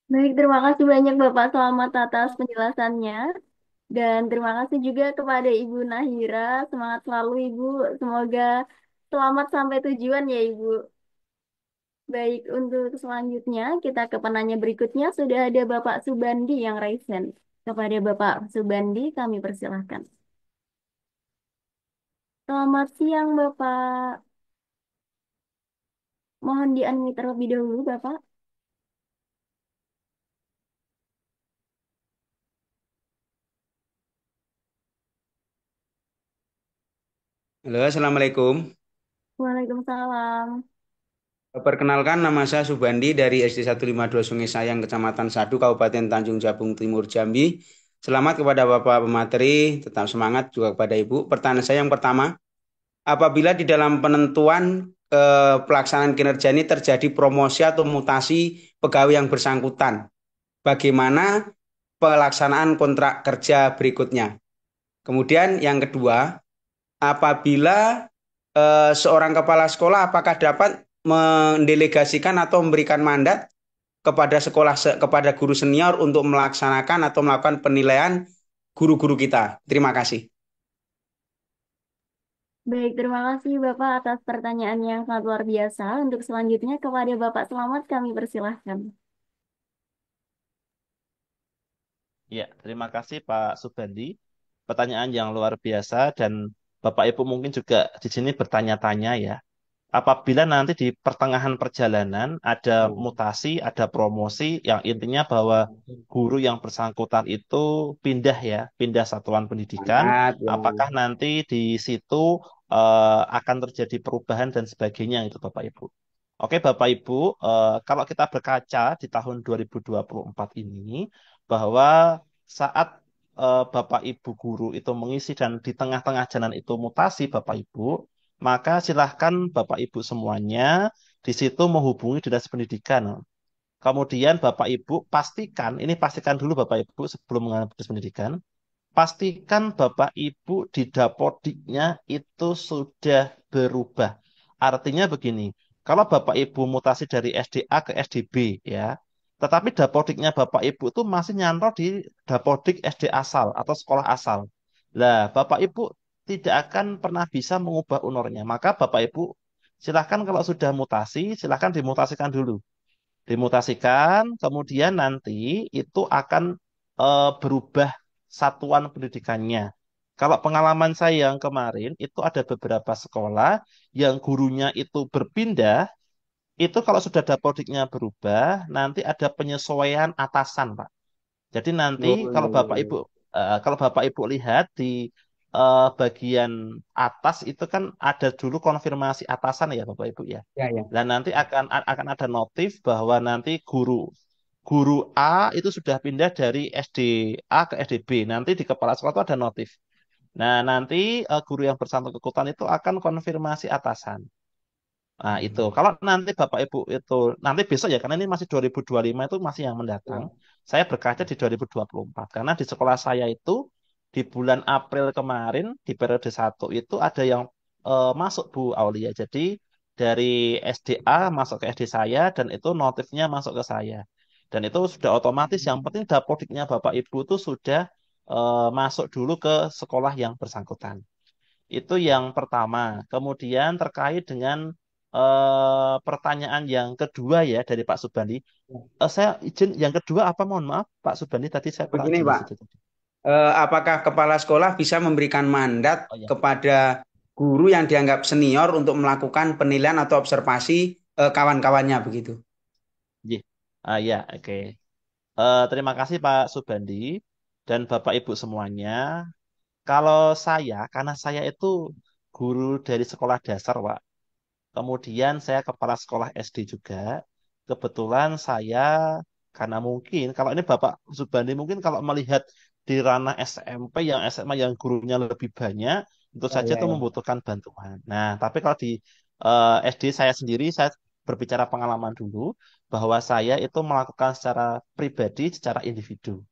Baik, terima kasih banyak Bapak Selamat atas penjelasannya. Dan terima kasih juga kepada Ibu Nahira. Semangat selalu Ibu. Semoga selamat sampai tujuan ya Ibu. Baik, untuk selanjutnya kita ke penanya berikutnya sudah ada Bapak Subandi yang raise hand. Kepada Bapak Subandi kami persilahkan. Selamat siang Bapak. Mohon di-unmute terlebih dahulu Bapak. Halo, Assalamualaikum. Waalaikumsalam. Perkenalkan, nama saya Subandi dari SD 152 Sungai Sayang, Kecamatan Sadu, Kabupaten Tanjung Jabung Timur, Jambi. Selamat kepada Bapak pemateri, tetap semangat juga kepada Ibu. Pertanyaan saya yang pertama, apabila di dalam penentuan pelaksanaan kinerja ini terjadi promosi atau mutasi pegawai yang bersangkutan, bagaimana pelaksanaan kontrak kerja berikutnya? Kemudian yang kedua, apabila seorang kepala sekolah apakah dapat mendelegasikan atau memberikan mandat kepada kepada guru senior untuk melaksanakan atau melakukan penilaian guru-guru kita. Terima kasih. Baik, terima kasih Bapak atas pertanyaan yang sangat luar biasa. Untuk selanjutnya kepada Bapak Selamat kami persilahkan. Ya, terima kasih Pak Subandi. Pertanyaan yang luar biasa dan Bapak Ibu mungkin juga di sini bertanya-tanya ya. Apabila nanti di pertengahan perjalanan ada mutasi, ada promosi, yang intinya bahwa guru yang bersangkutan itu pindah ya, pindah satuan pendidikan, Mandat yang apakah nanti di situ akan terjadi perubahan dan sebagainya itu Bapak Ibu. Oke Bapak Ibu, kalau kita berkaca di tahun 2024 ini, bahwa saat Bapak Ibu guru itu mengisi dan di tengah-tengah jalan itu mutasi Bapak Ibu, maka silahkan Bapak Ibu semuanya di situ menghubungi Dinas Pendidikan. Kemudian Bapak Ibu pastikan, ini pastikan dulu Bapak Ibu sebelum mengambil Dinas Pendidikan, pastikan Bapak Ibu di dapodiknya itu sudah berubah. Artinya begini, kalau Bapak Ibu mutasi dari SDA ke SDB ya, tetapi dapodiknya Bapak Ibu itu masih nyantol di dapodik SD asal atau sekolah asal. Lah, Bapak Ibu tidak akan pernah bisa mengubah honornya. Maka Bapak Ibu silahkan kalau sudah mutasi, silahkan dimutasikan dulu, dimutasikan, kemudian nanti itu akan berubah satuan pendidikannya. Kalau pengalaman saya yang kemarin, itu ada beberapa sekolah yang gurunya itu berpindah, itu kalau sudah dapodiknya berubah, nanti ada penyesuaian atasan, Pak. Jadi nanti oh, kalau iya, Bapak iya, Ibu iya. kalau Bapak Ibu lihat di bagian atas itu kan ada dulu konfirmasi atasan ya Bapak Ibu ya. Ya, ya. Dan nanti akan ada notif bahwa nanti guru guru A itu sudah pindah dari SD A ke SD B. Nanti di kepala sekolah itu ada notif. Nah, nanti guru yang bersangkutan itu akan konfirmasi atasan. Nah, itu. Kalau nanti Bapak Ibu itu nanti besok ya karena ini masih 2025 itu masih yang mendatang. Ya. Saya berkaca di 2024 karena di sekolah saya itu di bulan April kemarin di periode 1 itu ada yang masuk Bu Aulia. Jadi dari SDA masuk ke SD saya dan itu notifnya masuk ke saya. Dan itu sudah otomatis yang penting dapodiknya Bapak Ibu itu sudah masuk dulu ke sekolah yang bersangkutan. Itu yang pertama. Kemudian terkait dengan pertanyaan yang kedua ya dari Pak Subandi. Saya izin yang kedua apa? Mohon maaf Pak Subandi tadi saya kurang Begini, izin di Pak. situ tadi. Apakah kepala sekolah bisa memberikan mandat Oh ya, kepada guru yang dianggap senior untuk melakukan penilaian atau observasi kawan-kawannya begitu? Ji. Ya, oke. Terima kasih Pak Subandi dan Bapak Ibu semuanya. Kalau saya, karena saya itu guru dari sekolah dasar, Pak. Kemudian saya kepala sekolah SD juga. Kebetulan saya, karena mungkin, kalau ini Bapak Subandi mungkin kalau melihat di ranah SMP yang SMA yang gurunya lebih banyak, tentu Ya, saja ya, itu ya. membutuhkan bantuan. Nah, tapi kalau di SD saya sendiri, saya berbicara pengalaman dulu, bahwa saya itu melakukan secara pribadi, secara individu.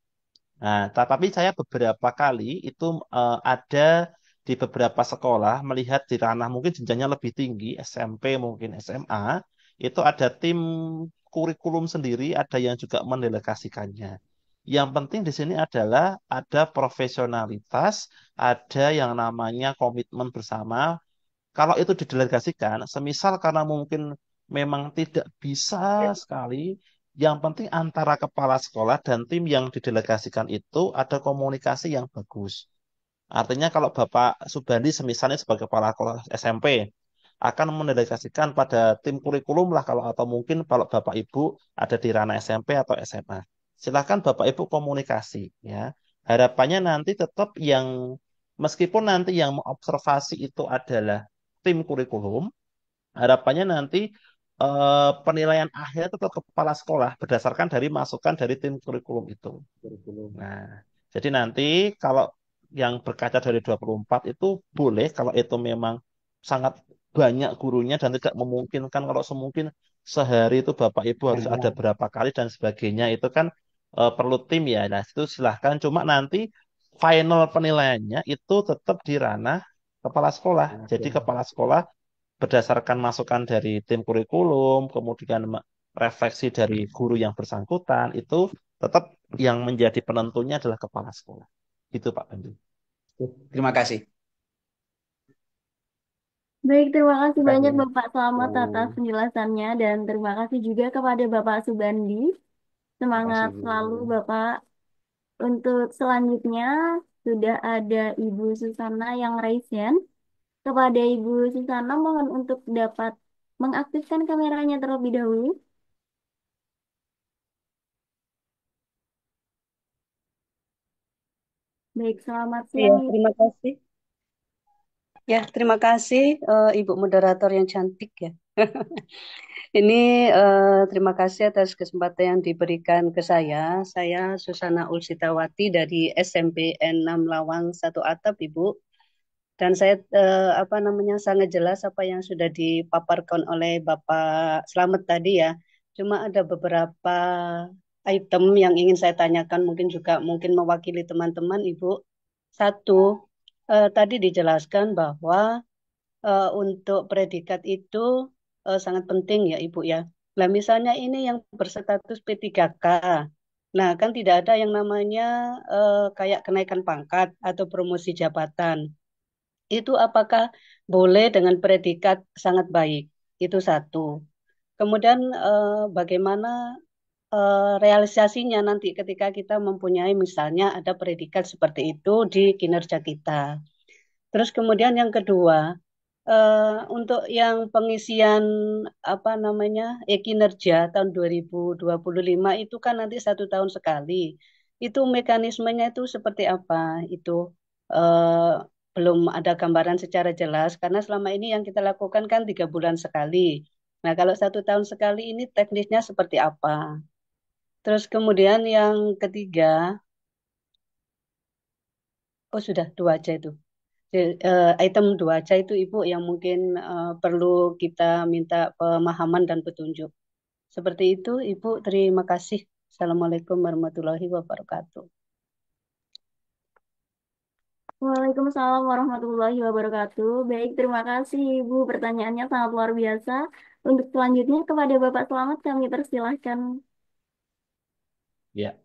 Nah, tapi saya beberapa kali itu ada di beberapa sekolah melihat di ranah mungkin jenjangnya lebih tinggi, SMP mungkin SMA, itu ada tim kurikulum sendiri, ada yang juga mendelegasikannya. Yang penting di sini adalah ada profesionalitas, ada yang namanya komitmen bersama. Kalau itu didelegasikan, semisal karena mungkin memang tidak bisa sekali, yang penting antara kepala sekolah dan tim yang didelegasikan itu ada komunikasi yang bagus. Artinya kalau Bapak Subandi semisalnya sebagai kepala sekolah SMP akan mendelegasikan pada tim kurikulum lah kalau atau mungkin kalau Bapak Ibu ada di ranah SMP atau SMA. Silakan Bapak Ibu komunikasi ya. Harapannya nanti tetap yang meskipun nanti yang mengobservasi itu adalah tim kurikulum, harapannya nanti penilaian akhir itu ke kepala sekolah berdasarkan dari masukan dari tim kurikulum itu. Kurikulum. Nah, jadi nanti kalau yang berkaca dari 24 itu boleh kalau itu memang sangat banyak gurunya dan tidak memungkinkan kalau semungkin sehari itu Bapak Ibu Ya, harus ada ya. berapa kali dan sebagainya itu kan perlu tim ya. Nah, itu silahkan cuma nanti final penilaiannya itu tetap di ranah kepala sekolah. Jadi Oke. kepala sekolah berdasarkan masukan dari tim kurikulum, kemudian refleksi dari guru yang bersangkutan, itu tetap yang menjadi penentunya adalah kepala sekolah. Gitu Pak Pandu. Terima kasih. Baik, terima kasih Terima banyak kasih. Bapak Selamat atas penjelasannya dan terima kasih juga kepada Bapak Subandi. Terima kasih, Semangat Bu. selalu Bapak. Untuk selanjutnya sudah ada Ibu Susana yang raise hand. Kepada Ibu Susana mohon untuk dapat mengaktifkan kameranya terlebih dahulu. Baik, selamat Ya, siang Ibu. terima kasih. Ya, terima kasih Ibu moderator yang cantik ya. Ini terima kasih atas kesempatan yang diberikan ke saya. Saya Susana Ulsitawati dari SMP N6 Lawang Satu Atap, Ibu. Dan saya apa namanya sangat jelas apa yang sudah dipaparkan oleh Bapak Slamet tadi ya. Cuma ada beberapa item yang ingin saya tanyakan mungkin juga mungkin mewakili teman-teman Ibu. Satu, tadi dijelaskan bahwa untuk predikat itu sangat penting ya Ibu ya. Nah misalnya ini yang berstatus P3K. Nah kan tidak ada yang namanya kayak kenaikan pangkat atau promosi jabatan. Itu apakah boleh dengan predikat sangat baik? Itu satu. Kemudian bagaimana realisasinya nanti ketika kita mempunyai misalnya ada predikat seperti itu di kinerja kita. Terus kemudian yang kedua, untuk yang pengisian apa namanya kinerja tahun 2025 itu kan nanti 1 tahun sekali. Itu mekanismenya itu seperti apa? Itu eh, belum ada gambaran secara jelas karena selama ini yang kita lakukan kan 3 bulan sekali. Nah kalau 1 tahun sekali ini teknisnya seperti apa? Terus kemudian yang ketiga, oh sudah dua aja itu. Item dua aja itu Ibu yang mungkin perlu kita minta pemahaman dan petunjuk. Seperti itu Ibu, terima kasih. Assalamualaikum warahmatullahi wabarakatuh. Waalaikumsalam warahmatullahi wabarakatuh. Baik, terima kasih Ibu. Pertanyaannya sangat luar biasa. Untuk selanjutnya kepada Bapak Selamat kami persilahkan. Ya,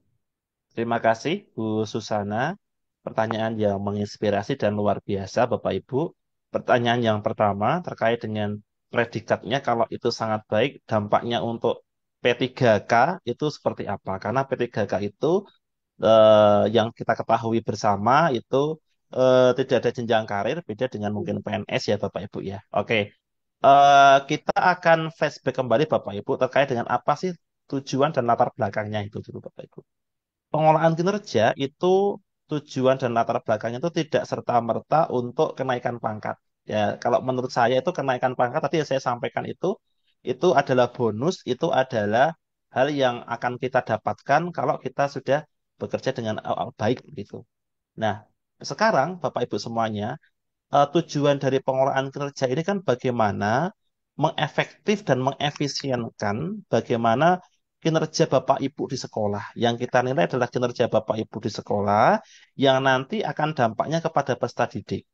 terima kasih Bu Susana. Pertanyaan yang menginspirasi dan luar biasa Bapak Ibu. Pertanyaan yang pertama terkait dengan predikatnya kalau itu sangat baik, dampaknya untuk P3K itu seperti apa? Karena P3K itu yang kita ketahui bersama itu tidak ada jenjang karir, beda dengan mungkin PNS ya Bapak Ibu ya. Oke, kita akan flashback kembali Bapak Ibu terkait dengan apa sih tujuan dan latar belakangnya itu dulu Bapak Ibu. Pengelolaan kinerja itu tujuan dan latar belakangnya itu tidak serta-merta untuk kenaikan pangkat. Ya, kalau menurut saya itu kenaikan pangkat tadi yang saya sampaikan itu adalah bonus, itu adalah hal yang akan kita dapatkan kalau kita sudah bekerja dengan baik gitu. Nah, sekarang Bapak Ibu semuanya, tujuan dari pengelolaan kinerja ini kan bagaimana mengefektif dan mengefisienkan bagaimana kinerja Bapak Ibu di sekolah. Yang kita nilai adalah kinerja Bapak Ibu di sekolah yang nanti akan dampaknya kepada peserta didik.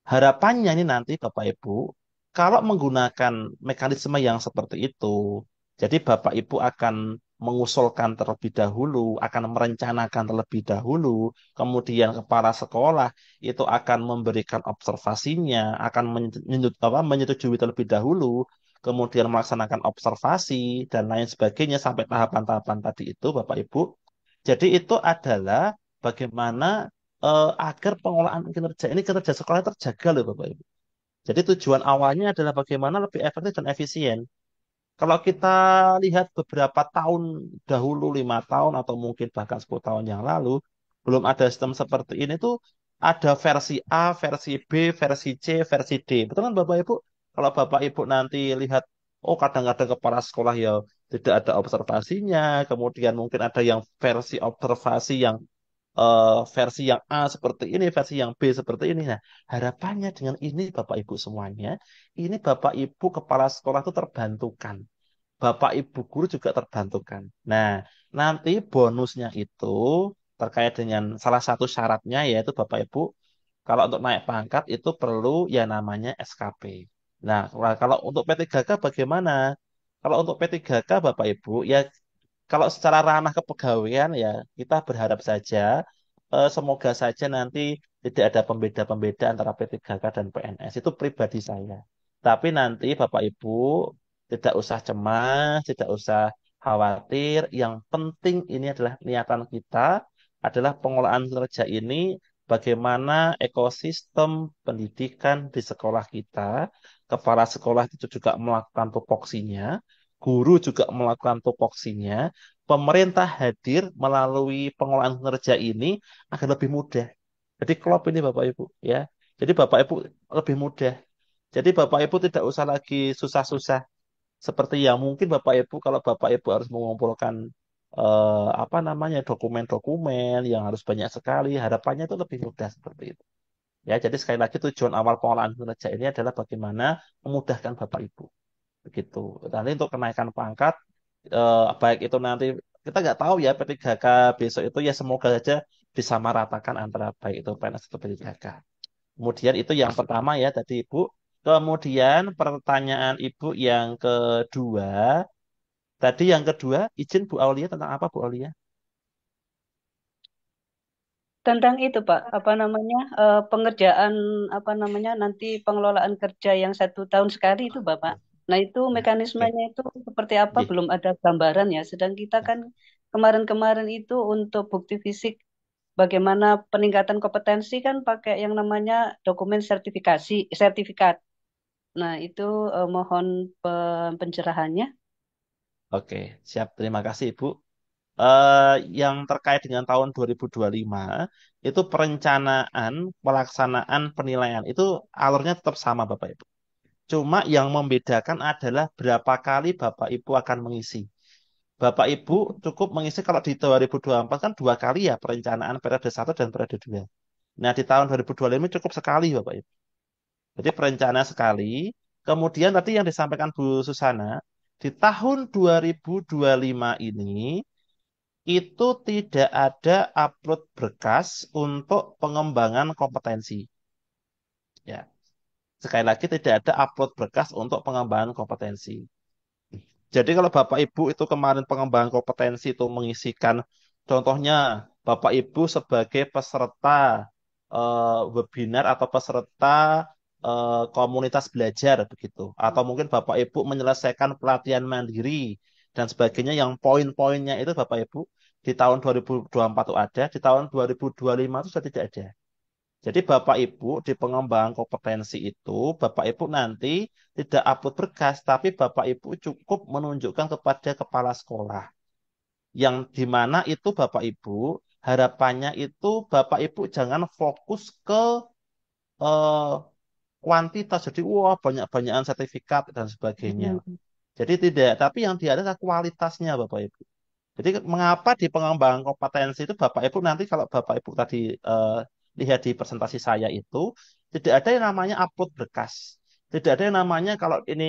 Harapannya ini nanti Bapak Ibu, kalau menggunakan mekanisme yang seperti itu, jadi Bapak Ibu akan mengusulkan terlebih dahulu, akan merencanakan terlebih dahulu, kemudian kepala sekolah itu akan memberikan observasinya, akan menyetujui terlebih dahulu, kemudian melaksanakan observasi dan lain sebagainya sampai tahapan-tahapan tadi itu Bapak Ibu. Jadi itu adalah bagaimana agar pengelolaan kinerja ini kinerja sekolah terjaga loh Bapak Ibu. Jadi tujuan awalnya adalah bagaimana lebih efektif dan efisien. Kalau kita lihat beberapa tahun dahulu, 5 tahun atau mungkin bahkan 10 tahun yang lalu, belum ada sistem seperti ini tuh ada versi A, versi B, versi C, versi D. Betul kan Bapak Ibu? Kalau Bapak Ibu nanti lihat, oh kadang-kadang kepala sekolah ya tidak ada observasinya, kemudian mungkin ada yang versi observasi yang versi yang A seperti ini, versi yang B seperti ini. Nah, harapannya dengan ini Bapak Ibu semuanya, ini Bapak Ibu kepala sekolah itu terbantukan. Bapak Ibu guru juga terbantukan. Nah, nanti bonusnya itu terkait dengan salah satu syaratnya yaitu Bapak Ibu kalau untuk naik pangkat itu perlu ya namanya SKP. Nah, kalau untuk P3K bagaimana? Kalau untuk P3K Bapak Ibu, ya kalau secara ranah kepegawaian ya kita berharap saja semoga saja nanti tidak ada pembeda-pembeda antara P3K dan PNS. Itu pribadi saya. Tapi nanti Bapak Ibu tidak usah cemas, tidak usah khawatir. Yang penting ini adalah niatan kita adalah pengelolaan kinerja ini bagaimana ekosistem pendidikan di sekolah kita, kepala sekolah itu juga melakukan tupoksinya, guru juga melakukan tupoksinya, pemerintah hadir melalui pengelolaan kinerja ini agar lebih mudah. Jadi klop ini Bapak Ibu ya. Jadi Bapak Ibu lebih mudah. Jadi Bapak Ibu tidak usah lagi susah-susah seperti yang mungkin Bapak Ibu kalau Bapak Ibu harus mengumpulkan apa namanya dokumen-dokumen yang harus banyak sekali, harapannya itu lebih mudah seperti itu. Ya, jadi sekali lagi tujuan awal pengelolaan kinerja ini adalah bagaimana memudahkan Bapak Ibu. Begitu. Nanti untuk kenaikan pangkat, baik itu nanti kita nggak tahu ya P3K besok itu ya semoga saja disamaratakan antara baik itu PNS atau P3K. Kemudian itu yang pertama ya tadi Ibu. Kemudian pertanyaan Ibu yang kedua, tadi yang kedua izin Bu Aulia tentang apa Bu Aulia? Tentang itu, Pak, apa namanya, pengerjaan, apa namanya, nanti pengelolaan kerja yang 1 tahun sekali itu, Bapak. Nah, itu Oke. mekanismenya itu seperti apa, Nggih. belum ada gambaran ya. Sedang kita kan kemarin-kemarin itu untuk bukti fisik bagaimana peningkatan kompetensi kan pakai yang namanya dokumen sertifikat. Nah, itu mohon pencerahannya. Oke, siap. Terima kasih Ibu. eh, yang terkait dengan tahun 2025 itu perencanaan pelaksanaan penilaian itu alurnya tetap sama Bapak Ibu. Cuma yang membedakan adalah berapa kali Bapak Ibu akan mengisi. Bapak Ibu cukup mengisi kalau di 2024 kan 2 kali ya perencanaan periode 1 dan periode 2. Nah, di tahun 2025 cukup sekali Bapak Ibu. Jadi perencanaan sekali. Kemudian tadi yang disampaikan Bu Susana, di tahun 2025 ini itu tidak ada upload berkas untuk pengembangan kompetensi. Ya, sekali lagi tidak ada upload berkas untuk pengembangan kompetensi. Jadi kalau Bapak Ibu itu kemarin pengembangan kompetensi itu mengisikan, contohnya Bapak Ibu sebagai peserta webinar atau peserta komunitas belajar begitu, atau mungkin Bapak Ibu menyelesaikan pelatihan mandiri dan sebagainya yang poin-poinnya itu Bapak Ibu di tahun 2024 itu ada, di tahun 2025 itu sudah tidak ada. Jadi Bapak Ibu di pengembangan kompetensi itu, Bapak Ibu nanti tidak upload berkas, tapi Bapak Ibu cukup menunjukkan kepada kepala sekolah. Yang di mana itu Bapak Ibu, harapannya itu Bapak Ibu jangan fokus ke eh, kuantitas. Jadi, wah banyak-banyakan sertifikat dan sebagainya. Hmm. Jadi tidak, tapi yang dia adalah kualitasnya Bapak Ibu. Jadi mengapa di pengembangan kompetensi itu Bapak Ibu nanti kalau Bapak Ibu tadi lihat di presentasi saya itu tidak ada yang namanya upload berkas. Tidak ada yang namanya kalau ini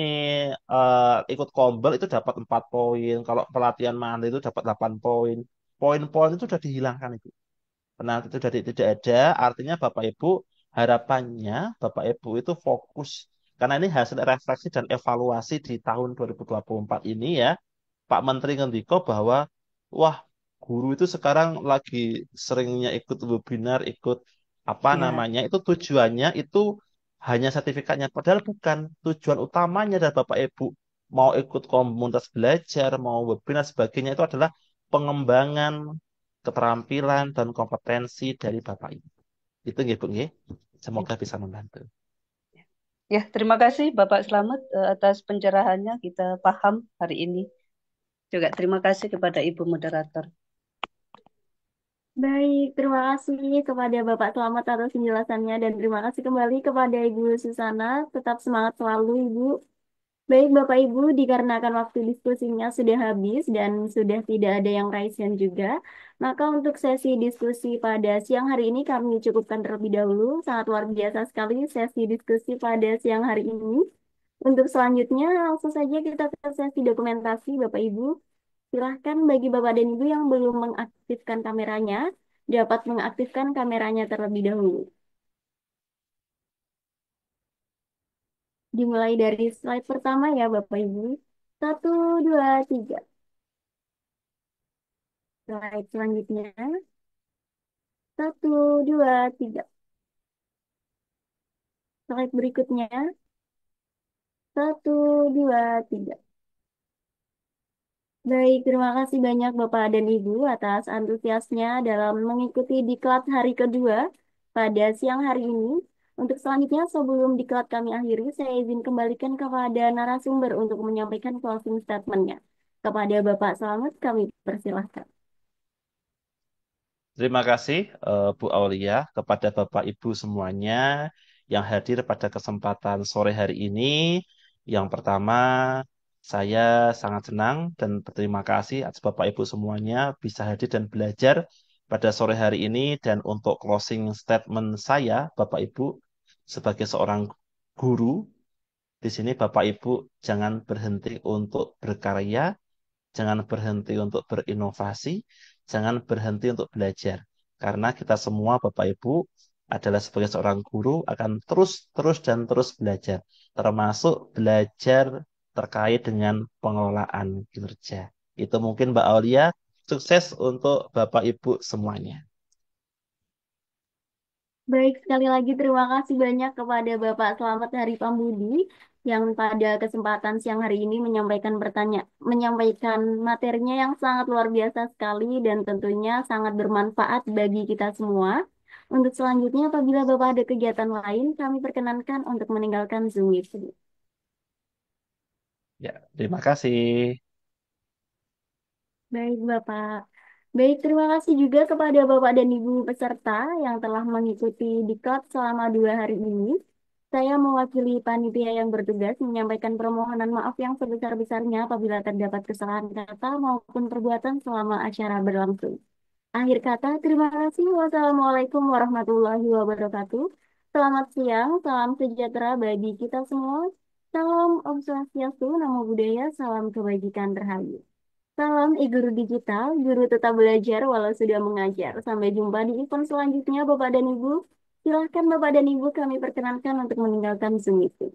ikut kombel itu dapat 4 poin. Kalau pelatihan mandiri itu dapat 8 poin. Poin-poin itu sudah dihilangkan itu. Nah, itu sudah tidak ada. Artinya Bapak Ibu harapannya Bapak Ibu itu fokus. Karena ini hasil refleksi dan evaluasi di tahun 2024 ini ya. Pak Menteri ngendiko bahwa wah guru itu sekarang lagi seringnya ikut webinar, ikut apa Ya. namanya itu tujuannya itu hanya sertifikatnya. Padahal bukan tujuan utamanya dari Bapak Ibu mau ikut komunitas belajar, mau webinar sebagainya itu adalah pengembangan keterampilan dan kompetensi dari Bapak Ibu. Itu nggih Bu nggih. Semoga bisa membantu. Ya, terima kasih Bapak Slamet atas pencerahannya. Kita paham hari ini. Juga terima kasih kepada Ibu Moderator. Baik, terima kasih kepada Bapak Selamat atas penjelasannya dan terima kasih kembali kepada Ibu Susana. Tetap semangat selalu, Ibu. Baik, Bapak Ibu, dikarenakan waktu diskusinya sudah habis dan sudah tidak ada yang raise hand juga, maka untuk sesi diskusi pada siang hari ini kami cukupkan terlebih dahulu. Sangat luar biasa sekali sesi diskusi pada siang hari ini. Untuk selanjutnya, langsung saja kita ke sesi dokumentasi, Bapak Ibu. Silahkan bagi Bapak dan Ibu yang belum mengaktifkan kameranya, dapat mengaktifkan kameranya terlebih dahulu. Dimulai dari slide pertama ya Bapak Ibu. Satu, dua, tiga. Slide selanjutnya. Satu, dua, tiga. Slide berikutnya. Satu, dua, tiga. Baik, terima kasih banyak Bapak dan Ibu atas antusiasnya dalam mengikuti diklat hari kedua pada siang hari ini. Untuk selanjutnya, sebelum diklat kami akhiri, saya izin kembalikan kepada narasumber untuk menyampaikan closing statement-nya. Kepada Bapak Selamat, kami persilahkan. Terima kasih Bu Aulia kepada Bapak Ibu semuanya yang hadir pada kesempatan sore hari ini. Yang pertama, saya sangat senang dan berterima kasih atas Bapak Ibu semuanya bisa hadir dan belajar pada sore hari ini. Dan untuk closing statement saya, Bapak Ibu, sebagai seorang guru, di sini Bapak Ibu jangan berhenti untuk berkarya, jangan berhenti untuk berinovasi, jangan berhenti untuk belajar. Karena kita semua Bapak Ibu adalah sebagai seorang guru akan terus dan terus belajar, termasuk belajar terkait dengan pengelolaan kinerja. Itu mungkin Mbak Aulia, sukses untuk Bapak Ibu semuanya. Baik, sekali lagi terima kasih banyak kepada Bapak Selamat Hari Pambudi yang pada kesempatan siang hari ini menyampaikan materinya yang sangat luar biasa sekali dan tentunya sangat bermanfaat bagi kita semua. Untuk selanjutnya, apabila Bapak ada kegiatan lain, kami perkenankan untuk meninggalkan Zoom meeting. Ya, terima kasih. Baik, Bapak. Baik, terima kasih juga kepada Bapak dan Ibu peserta yang telah mengikuti diklat selama 2 hari ini. Saya mewakili panitia yang bertugas menyampaikan permohonan maaf yang sebesar-besarnya apabila terdapat kesalahan kata maupun perbuatan selama acara berlangsung. Akhir kata, terima kasih. Wassalamualaikum warahmatullahi wabarakatuh. Selamat siang, salam sejahtera bagi kita semua. Salam Om Swastiastu, Namo Buddhaya, salam kebajikan terhayu. Salam e-guru digital, guru tetap belajar walau sudah mengajar. Sampai jumpa di event selanjutnya, Bapak dan Ibu. Silahkan Bapak dan Ibu kami perkenankan untuk meninggalkan Zoom itu.